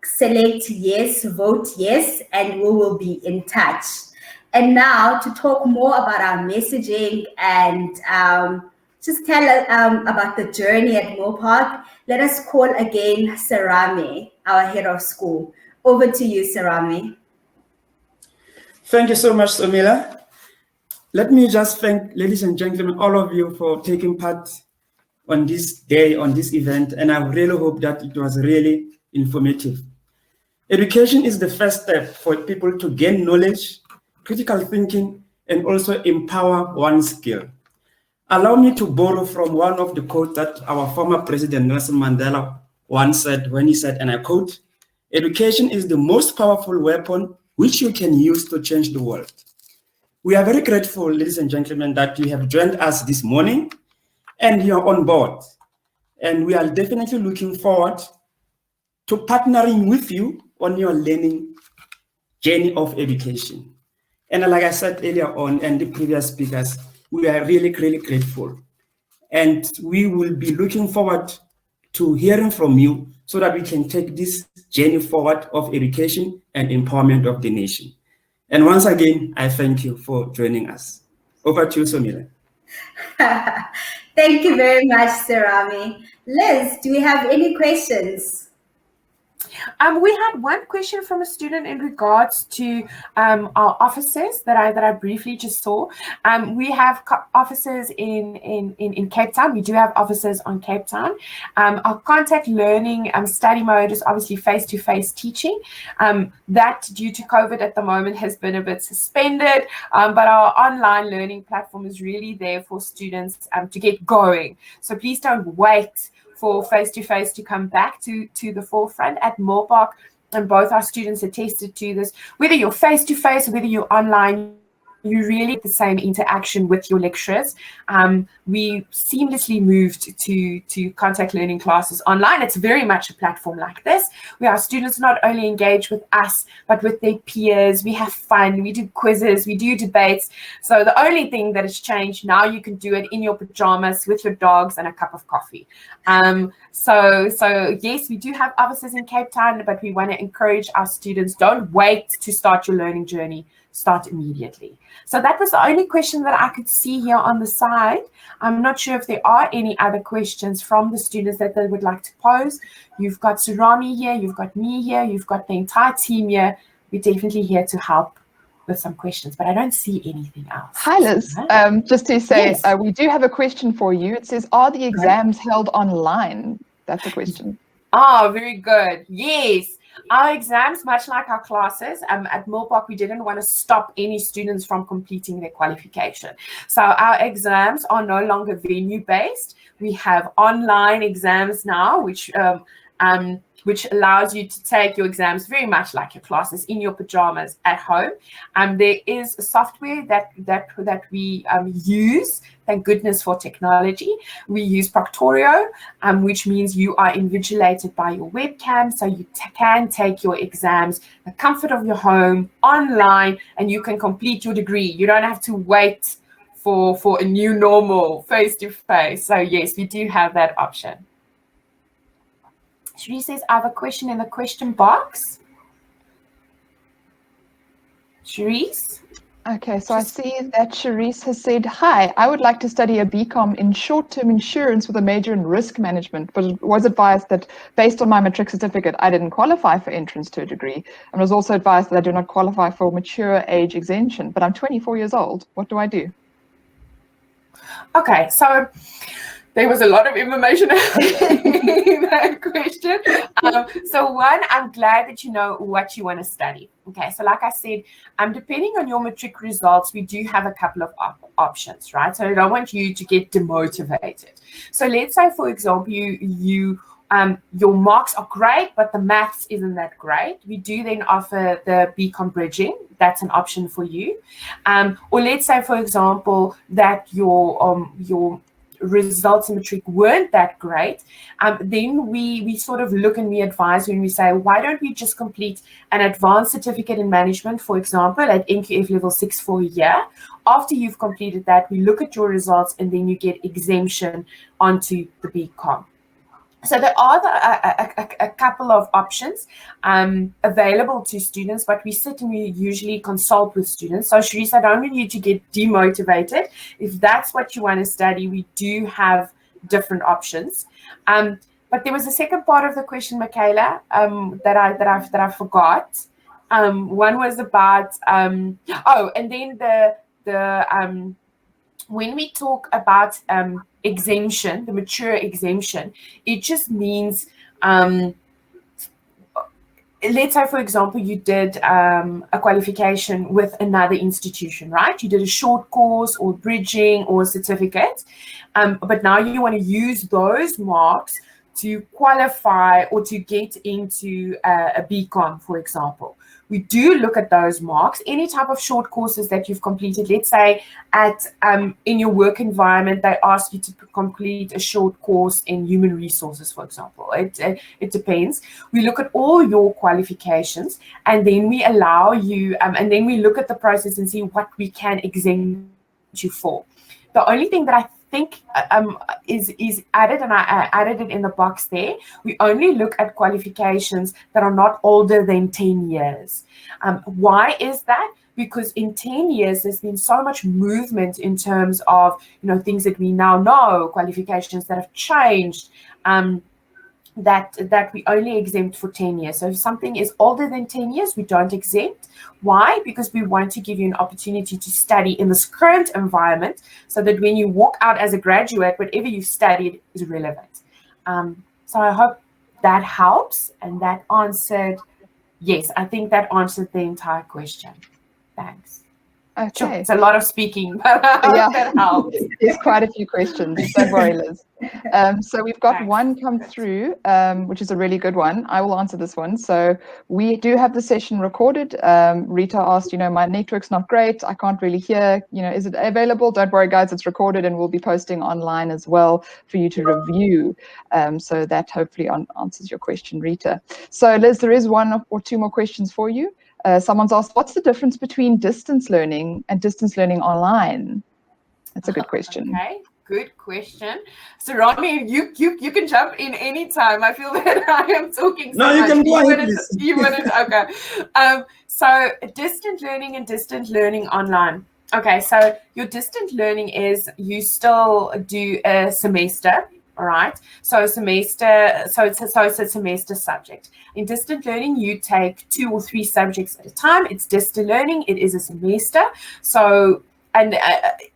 select yes, vote yes, and we will be in touch. And now to talk more about our messaging and just tell about the journey at Milpark, let us call again Sarami, our head of school. Over to you, Sarami. Thank you so much, Samila. Let me just thank, ladies and gentlemen, all of you for taking part on this day, on this event, and I really hope that it was really informative. Education is the first step for people to gain knowledge, critical thinking, and also empower one's skill. Allow me to borrow from one of the quotes that our former President Nelson Mandela once said when he said, and I quote, "Education is the most powerful weapon which you can use to change the world." We are very grateful, ladies and gentlemen, that you have joined us this morning and you are on board. And we are definitely looking forward to partnering with you on your learning journey of education. And like I said earlier on, and the previous speakers, we are really, really grateful. And we will be looking forward to hearing from you so that we can take this journey forward of education and empowerment of the nation. And once again, I thank you for joining us. Over to you, Samila. Thank you very much, Sarami. Liz, do we have any questions? We had one question from a student in regards to our offices that I briefly just saw. We have offices in Cape Town. We do have offices on Cape Town. Our contact learning study mode is obviously face-to-face teaching. That, due to COVID at the moment, has been a bit suspended, but our online learning platform is really there for students to get going. So please don't wait for face-to-face to come back to the forefront. At Milpark, and both our students attested to this, whether you're face-to-face, whether you're online, you really get the same interaction with your lecturers. We seamlessly moved to contact learning classes online. It's very much a platform like this, where our students not only engage with us, but with their peers. We have fun, we do quizzes, we do debates. So the only thing that has changed, now you can do it in your pajamas with your dogs and a cup of coffee. So yes, we do have offices in Cape Town, but we want to encourage our students, don't wait to start your learning journey, start immediately. So that was the only question that I could see here on the side. I'm not sure if there are any other questions from the students that they would like to pose. You've got Surami here, you've got me here, you've got the entire team here. We're definitely here to help with some questions, but I don't see anything else. Hi, Liz. Just to say, yes. We do have a question for you. It says, are the exams held online? That's a question. Oh, very good. Yes. Our exams, much like our classes, at Milpark, we didn't want to stop any students from completing their qualification. So our exams are no longer venue-based. We have online exams now, which allows you to take your exams very much like your classes in your pajamas at home. There is software that we use. Thank goodness for technology. We use Proctorio, which means you are invigilated by your webcam, so you can take your exams the comfort of your home online, and you can complete your degree. You don't have to wait for a new normal face-to-face. So yes, we do have that option. Cherise says, I have a question in the question box. Cherise? Okay, so I see that Cherise has said, hi, I would like to study a BCom in short-term insurance with a major in risk management, but was advised that based on my matric certificate, I didn't qualify for entrance to a degree, and was also advised that I do not qualify for mature age exemption, but I'm 24 years old. What do I do? Okay, so there was a lot of information in that question. So one, I'm glad that you know what you want to study. Okay, so like I said, depending on your matric results, we do have a couple of options, right? So I don't want you to get demotivated. So let's say, for example, your marks are great, but the maths isn't that great. We do then offer the BCom bridging. That's an option for you. Or let's say, for example, that your results in matric weren't that great, then we sort of look and we advise when we say, why don't we just complete an advanced certificate in management, for example, at NQF level 6 for a year. After you've completed that, we look at your results and then you get exemption onto the BCom. So there are a couple of options available to students, but we certainly usually consult with students. So Cherise, I don't want you to get demotivated. If that's what you want to study, we do have different options. But there was a second part of the question, Michaela, that I forgot. One was about and then the when we talk about exemption, the mature exemption, it just means, let's say, for example, you did a qualification with another institution, right? You did a short course or bridging or a certificate, but now you want to use those marks to qualify or to get into a BCom, for example. We do look at those marks. Any type of short courses that you've completed, let's say in your work environment, they ask you to complete a short course in human resources, for example. It depends. We look at all your qualifications, and then we allow you, and then we look at the process and see what we can exempt you for. The only thing that I think is added, and I added it in the box there, we only look at qualifications that are not older than 10 years. Why is that? Because in 10 years, there's been so much movement in terms of, things that we now know, qualifications that have changed. that we only exempt for 10 years. So if something is older than 10 years, we don't exempt. Why? Because we want to give you an opportunity to study in this current environment so that when you walk out as a graduate, whatever you've studied is relevant. So I hope that helps, and that answered, yes, I think that answered the entire question. Thanks. Okay. Sure, it's a lot of speaking, but Yeah. that helps. There's quite a few questions. Don't worry, Liz. So we've got one come through, which is a really good one. I will answer this one. So we do have the session recorded. Rita asked, my network's not great. I can't really hear. Is it available? Don't worry, guys. It's recorded, and we'll be posting online as well for you to review. So that hopefully answers your question, Rita. So Liz, there is one or two more questions for you. Someone's asked, what's the difference between distance learning and distance learning online? That's a good question. Okay, good question. So Ronnie, you can jump in anytime. I feel that I am talking so much. No, you can go ahead, please. You wouldn't, okay. So distant learning and distant learning online. Okay, so your distant learning is you still do a semester. All right. So it's a semester subject. In distant learning, you take 2 or 3 subjects at a time. It's distant learning. It is a semester. So, and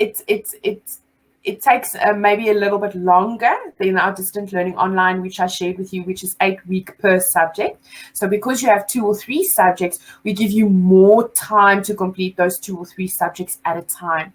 it takes maybe a little bit longer than our distant learning online, which I shared with you, which is 8 weeks per subject. So because you have 2 or 3 subjects, we give you more time to complete those 2 or 3 subjects at a time.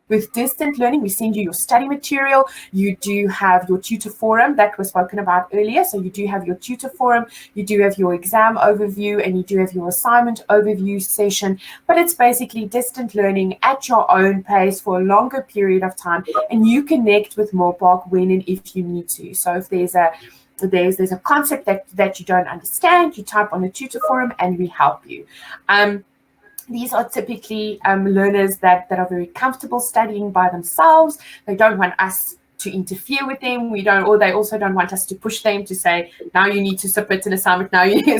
With distant learning, we send you your study material. You do have your tutor forum that was spoken about earlier. So you do have your tutor forum, you do have your exam overview, and you do have your assignment overview session. But it's basically distant learning at your own pace for a longer period of time. And you connect with Milpark when and if you need to. So if there's a concept that you don't understand, you type on the tutor forum and we help you. These are typically learners that are very comfortable studying by themselves. They don't want us to interfere with them. They also don't want us to push them to say, now you need to submit an assignment.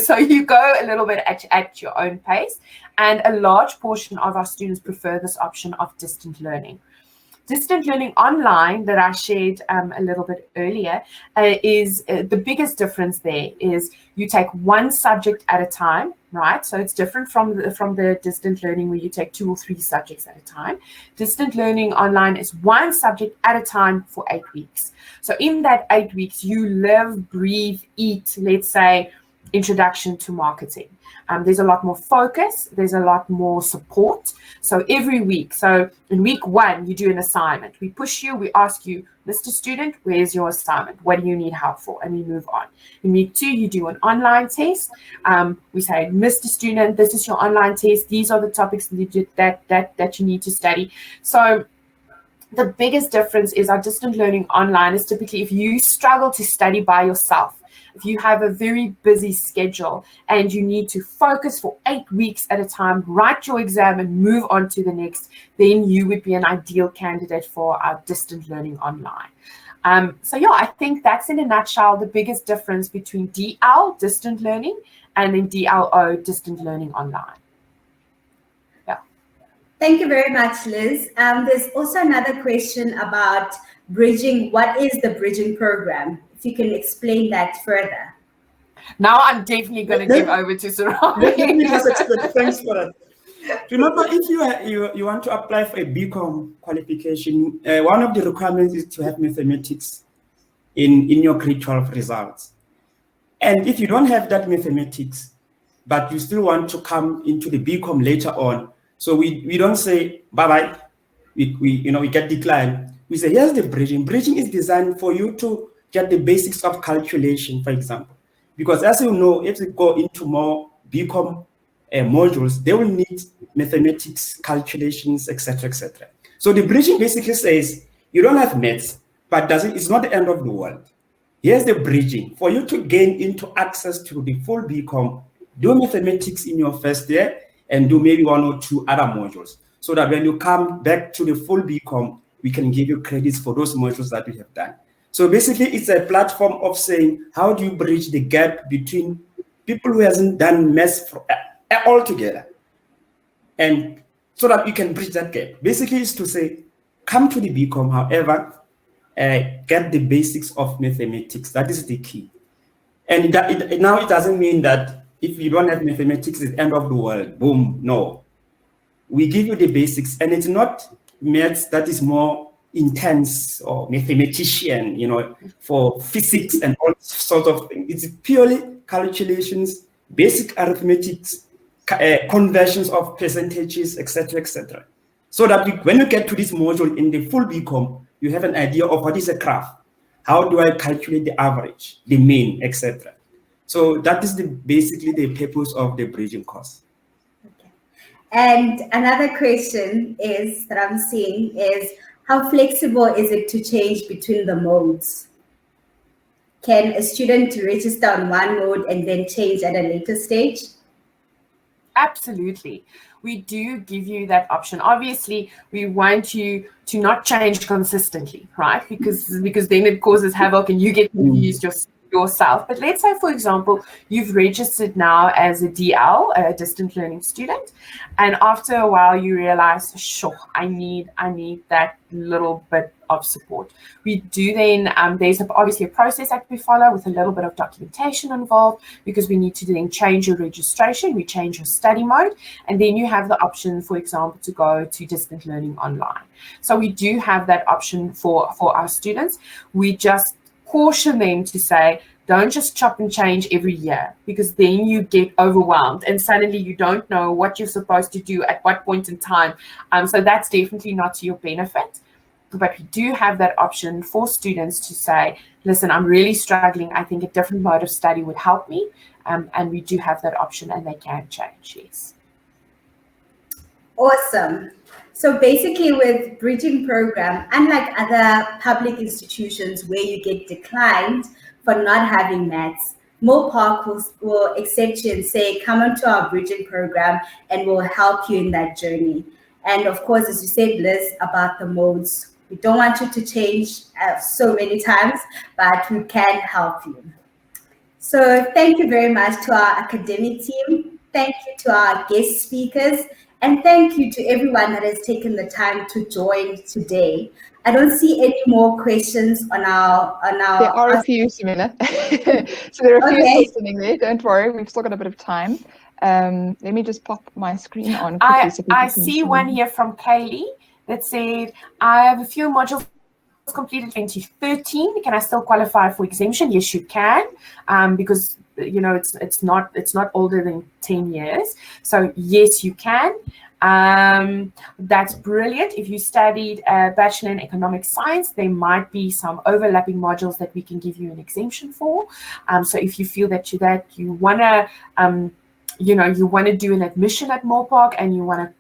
So you go a little bit at your own pace. And a large portion of our students prefer this option of distant learning. Distant learning online that I shared a little bit earlier is the biggest difference there is you take one subject at a time, right? So it's different from the distant learning where you take 2 or 3 subjects at a time. Distant learning online is one subject at a time for 8 weeks. So in that 8 weeks, you live, breathe, eat, let's say, introduction to marketing. There's a lot more focus. There's a lot more support. So every week, so in week 1, you do an assignment. We push you, we ask you, Mr. Student, where's your assignment? What do you need help for? And we move on. In week 2, you do an online test. We say, Mr. Student, this is your online test. These are the topics that you need to study. So the biggest difference is our distant learning online is typically if you struggle to study by yourself, if you have a very busy schedule and you need to focus for 8 weeks at a time, write your exam and move on to the next, then you would be an ideal candidate for our distant learning online. So yeah, I think that's in a nutshell the biggest difference between DL, distant learning, and then DLO, distant learning online. Yeah. Thank you very much, Liz. There's also another question about bridging. What is the bridging program? If you can explain that further. Now I'm definitely going to give over to Sarah. Let me just explain. Thanks for that. Remember, if you want to apply for a BCom qualification, one of the requirements is to have mathematics in your grade 12 results. And if you don't have that mathematics, but you still want to come into the BCom later on, so we don't say bye-bye, we get declined. We say, here's the bridging. Bridging is designed for you to get the basics of calculation, for example. Because as you know, if you go into more BCom modules, they will need mathematics, calculations, etc., etc. So the bridging basically says, you don't have maths, but it's not the end of the world. Here's the bridging. For you to gain into access to the full BCom, do mathematics in your first year and do maybe 1 or 2 other modules. So that when you come back to the full BCom, we can give you credits for those modules that we have done. So basically, it's a platform of saying, how do you bridge the gap between people who hasn't done maths altogether? And so that you can bridge that gap. Basically, it's to say, come to the BCom, however, get the basics of mathematics. That is the key. And now it doesn't mean that if you don't have mathematics, it's the end of the world. Boom. No. We give you the basics, and it's not maths that is more intense or mathematician, for physics and all sorts of things. It's purely calculations, basic arithmetics, conversions of percentages, etc., etc. So that when you get to this module in the full BCom, you have an idea of what is a graph. How do I calculate the average, the mean, etc.? So that is basically the purpose of the bridging course. Okay. And another question that I'm seeing is, how flexible is it to change between the modes? Can a student register on one mode and then change at a later stage? Absolutely. We do give you that option. Obviously, we want you to not change consistently, right? Because then it causes havoc and you get confused yourself. But let's say, for example, you've registered now as a DL, a distant learning student, and after a while you realize, sure, I need that little bit of support. We do then, there's obviously a process that we follow with a little bit of documentation involved, because we need to then change your registration, we change your study mode, and then you have the option, for example, to go to distant learning online. So we do have that option for our students. We just caution them to say, don't just chop and change every year, because then you get overwhelmed and suddenly you don't know what you're supposed to do at what point in time. So that's definitely not to your benefit. But we do have that option for students to say, listen, I'm really struggling. I think a different mode of study would help me. And we do have that option, and they can change, yes. Awesome. So basically with bridging program, unlike other public institutions where you get declined for not having maths, Milpark will accept you and say, come onto our bridging program and we'll help you in that journey. And of course, as you said, Liz, about the modes, we don't want you to change so many times, but we can help you. So thank you very much to our academic team. Thank you to our guest speakers. And thank you to everyone that has taken the time to join today. I don't see any more questions on our. There are a few, Samila. So there are a few still sitting there. Don't worry, we've still got a bit of time. Let me just pop my screen on quickly. I see one here from Kaylee that said, I have a few modules completed in 2013. Can I still qualify for exemption? Yes, you can, because it's not older than 10 years. So yes, you can. That's brilliant. If you studied a Bachelor in Economic Science, there might be some overlapping modules that we can give you an exemption for. So if you feel that you wanna do an admission at Milpark and you wanna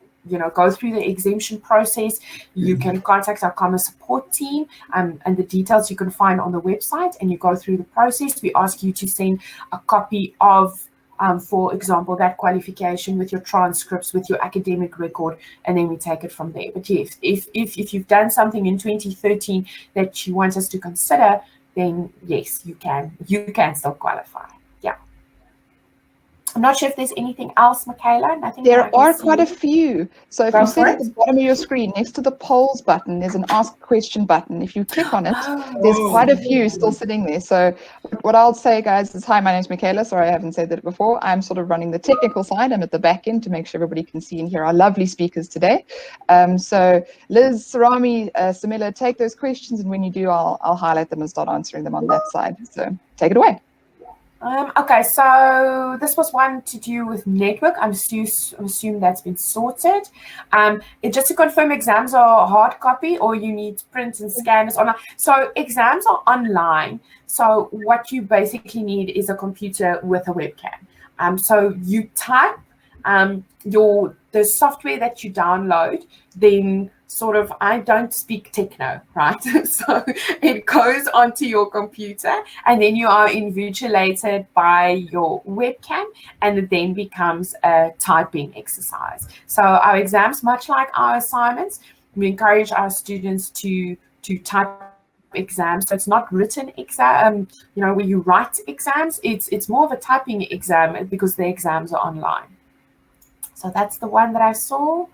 go through the exemption process, you can contact our Commerce support team, and the details you can find on the website, and you go through the process. We ask you to send a copy of, for example, that qualification with your transcripts, with your academic record, and then we take it from there. But yes, if you've done something in 2013 that you want us to consider, then yes, you can still qualify. Yeah. I'm not sure if there's anything else, Michaela. Nothing. There are quite a few. So if you see at the bottom of your screen, next to the polls button, there's an ask question button. If you click on it, there's quite a few still sitting there. So what I'll say, guys, is hi, my name's Michaela. Sorry, I haven't said that before. I'm sort of running the technical side. I'm at the back end to make sure everybody can see and hear our lovely speakers today. So Liz, Sarami, Samila, take those questions, and when you do, I'll highlight them and start answering them on that side. So take it away. Okay, so this was one to do with network. I'm assuming that's been sorted. Just to confirm, exams are hard copy, or you need print and scanners online. So exams are online. So what you basically need is a computer with a webcam. So you type the software that you download, then sort of, I don't speak techno, right? So it goes onto your computer, and then you are invigilated by your webcam, and it then becomes a typing exercise. So our exams, much like our assignments, we encourage our students to type exams. So it's not written exam, where you write exams. It's more of a typing exam, because the exams are online. So that's the one that I saw.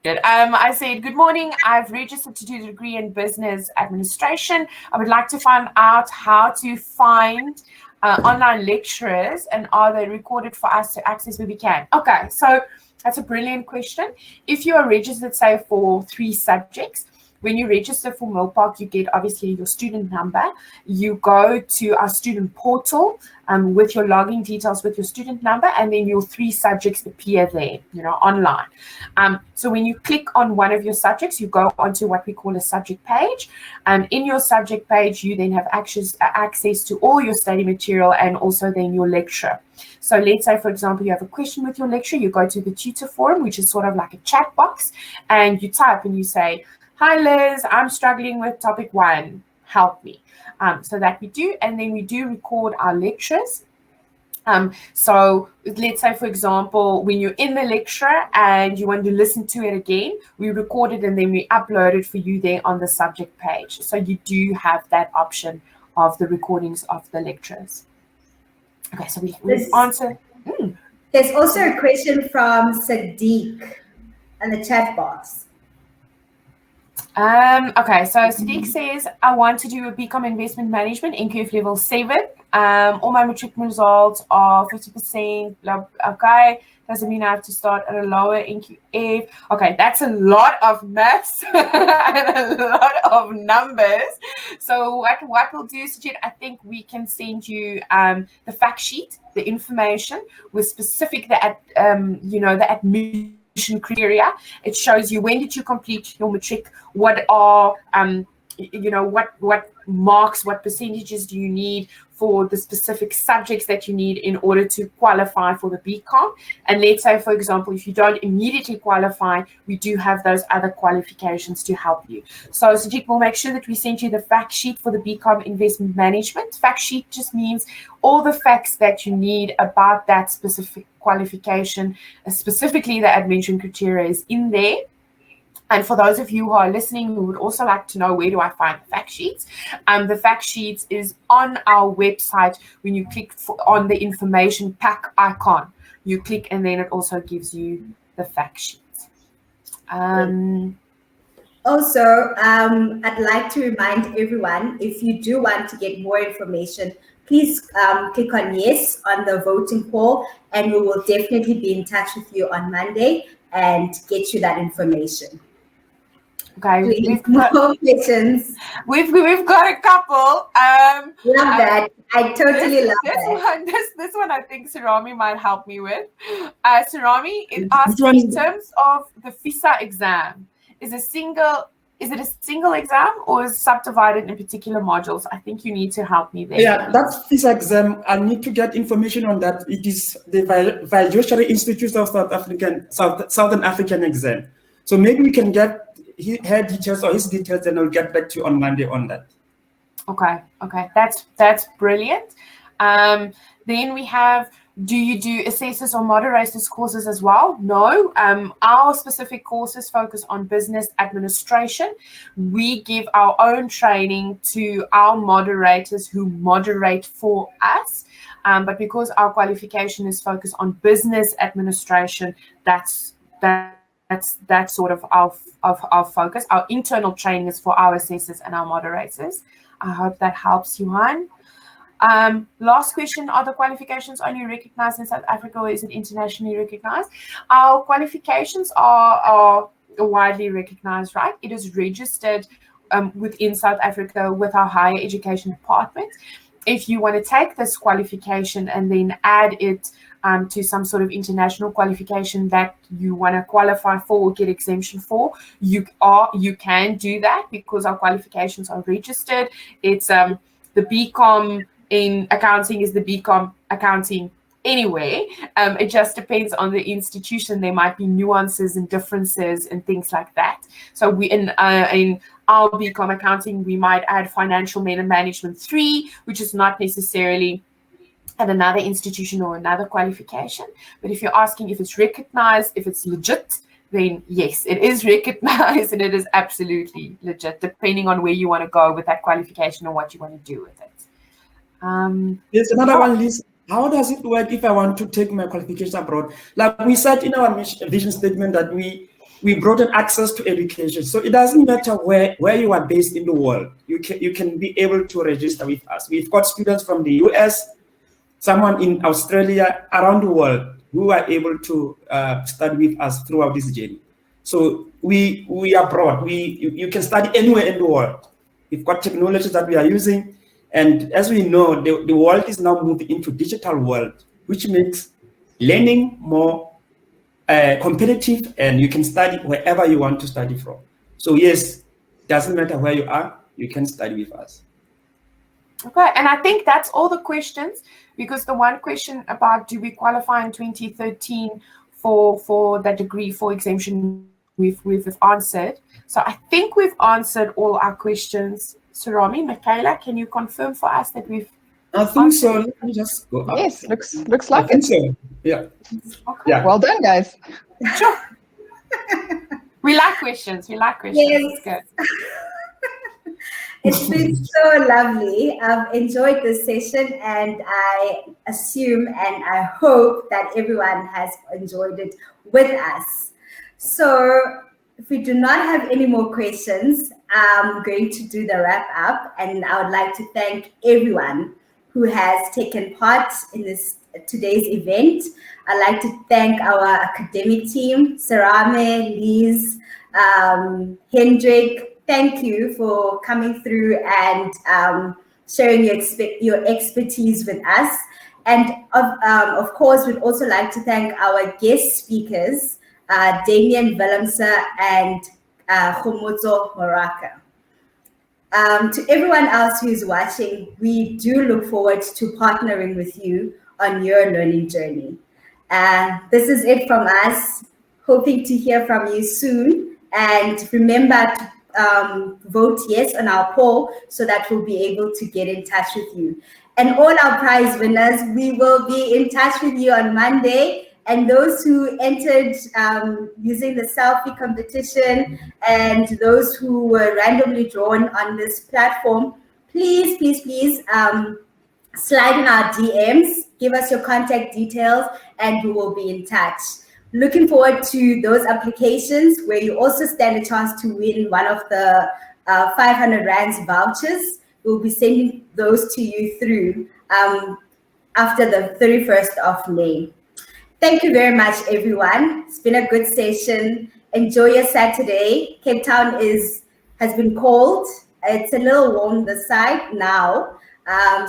Good. I said, good morning. I've registered to do the degree in business administration. I would like to find out how to find online lecturers, and are they recorded for us to access where we can? Okay, so that's a brilliant question. If you are registered, say, for 3 subjects, when you register for Milpark, you get obviously your student number. You go to our student portal with your login details with your student number, and then your 3 subjects appear there, online. So when you click on one of your subjects, you go onto what we call a subject page. In your subject page, you then have access to all your study material and also then your lecture. So let's say, for example, you have a question with your lecture, you go to the Tutor Forum, which is sort of like a chat box, and you type and you say, "Hi Liz, I'm struggling with topic 1, help me." So that we do, and then we do record our lectures. So let's say, for example, when you're in the lecture and you want to listen to it again, we record it and then we upload it for you there on the subject page. So you do have that option of the recordings of the lectures. Okay, so we've answered. There's also a question from Sadiq in the chat box. Okay, so Sadiq says, I want to do a BCom investment management, NQF level 7. All my matric results are 50%. Okay, doesn't mean I have to start at a lower NQF. Okay, that's a lot of maths and a lot of numbers. So what we'll do, Sajid, I think we can send you the fact sheet, the information with specific the admission criteria. It shows you when did you complete your matric, what are what marks, what percentages do you need for the specific subjects that you need in order to qualify for the BCom. And let's say, for example, if you don't immediately qualify, we do have those other qualifications to help you. So Sajid will make sure that we send you the fact sheet for the BCom investment management. Fact sheet just means all the facts that you need about that specific qualification, specifically the admission criteria is in there. And for those of you who are listening who would also like to know, where do I find the fact sheets? The fact sheets is on our website. When you click on the information pack icon, you click and then it also gives you the fact sheets. Also, I'd like to remind everyone, if you do want to get more information, please click on yes on the voting poll, and we will definitely be in touch with you on Monday and get you that information. Okay, we've got questions. We've got a couple. Love that. I totally love that. This one I think Sarami might help me with. Sarami, it asks in terms of the FISA exam, is it a single exam or is it subdivided in particular modules? I think you need to help me there. Yeah, that's FISA exam. I need to get information on that. It is the Fiduciary Institute of Southern African exam. So maybe we can get her details or his details, and I'll get back to you on Monday on that. Okay, that's brilliant. Then we have, do you do assessors or moderators courses as well? No, our specific courses focus on business administration. We give our own training to our moderators who moderate for us. But because our qualification is focused on business administration, that's sort of our focus. Our internal training is for our assessors and our moderators. I hope that helps you, Han. Last question, are the qualifications only recognized in South Africa or is it internationally recognized? Our qualifications are widely recognized, right? It is registered within South Africa with our higher education department. If you want to take this qualification and then add it to some sort of international qualification that you want to qualify for or get exemption for, you can do that because our qualifications are registered. It's the BCom in accounting is the BCom accounting anyway. It just depends on the institution. There might be nuances and differences and things like that. So we in our BCom accounting, we might add financial management 3, which is not necessarily at another institution or another qualification. But if you're asking if it's recognized, if it's legit, then yes, it is recognized and it is absolutely legit, depending on where you want to go with that qualification or what you want to do with it. There's another one, Liz. How does it work if I want to take my qualification abroad? Like we said in our vision statement that we we broaden access to education. So it doesn't matter where you are based in the world. You can be able to register with us. We've got students from the US, someone in Australia, around the world who are able to study with us throughout this journey. So we are broad. You can study anywhere in the world. We've got technologies that we are using. And as we know, the world is now moving into digital world, which makes learning more competitive, and you can study wherever you want to study from. So yes, doesn't matter where you are, you can study with us. Okay, and I think that's all the questions, because the one question about do we qualify in 2013 for that degree for exemption, we've answered. So I think we've answered all our questions. Surami, Michaela, can you confirm for us that we've I think so. Let me just go up. Yes, looks like I think it. so. Yeah. Okay. Yeah. Well done, guys. Sure. We like questions. Yes. It's good. It's been so lovely. I've enjoyed this session, and I assume and I hope that everyone has enjoyed it with us. So if we do not have any more questions, I'm going to do the wrap up, and I would like to thank everyone who has taken part in today's event. I'd like to thank our academic team, Sarame, Liz, Hendrik. Thank you for coming through and sharing your expertise with us. And of course, we'd also like to thank our guest speakers, Damien Willemse and Khomotso Moraka. To everyone else who's watching, we do look forward to partnering with you on your learning journey. This is it from us, hoping to hear from you soon. And remember to vote yes on our poll so that we'll be able to get in touch with you. And all our prize winners, we will be in touch with you on Monday. And those who entered using the selfie competition and those who were randomly drawn on this platform, please slide in our DMs, give us your contact details, and we will be in touch. Looking forward to those applications where you also stand a chance to win one of the 500 Rands vouchers. We'll be sending those to you through after the 31st of May. Thank you very much, everyone. It's been a good session. Enjoy your Saturday. Cape Town has been cold. It's a little warm this side now.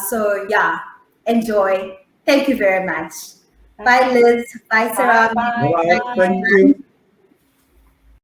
So yeah, enjoy. Thank you very much. Bye, Liz. Bye, Sarah. Bye. All right. Thank you.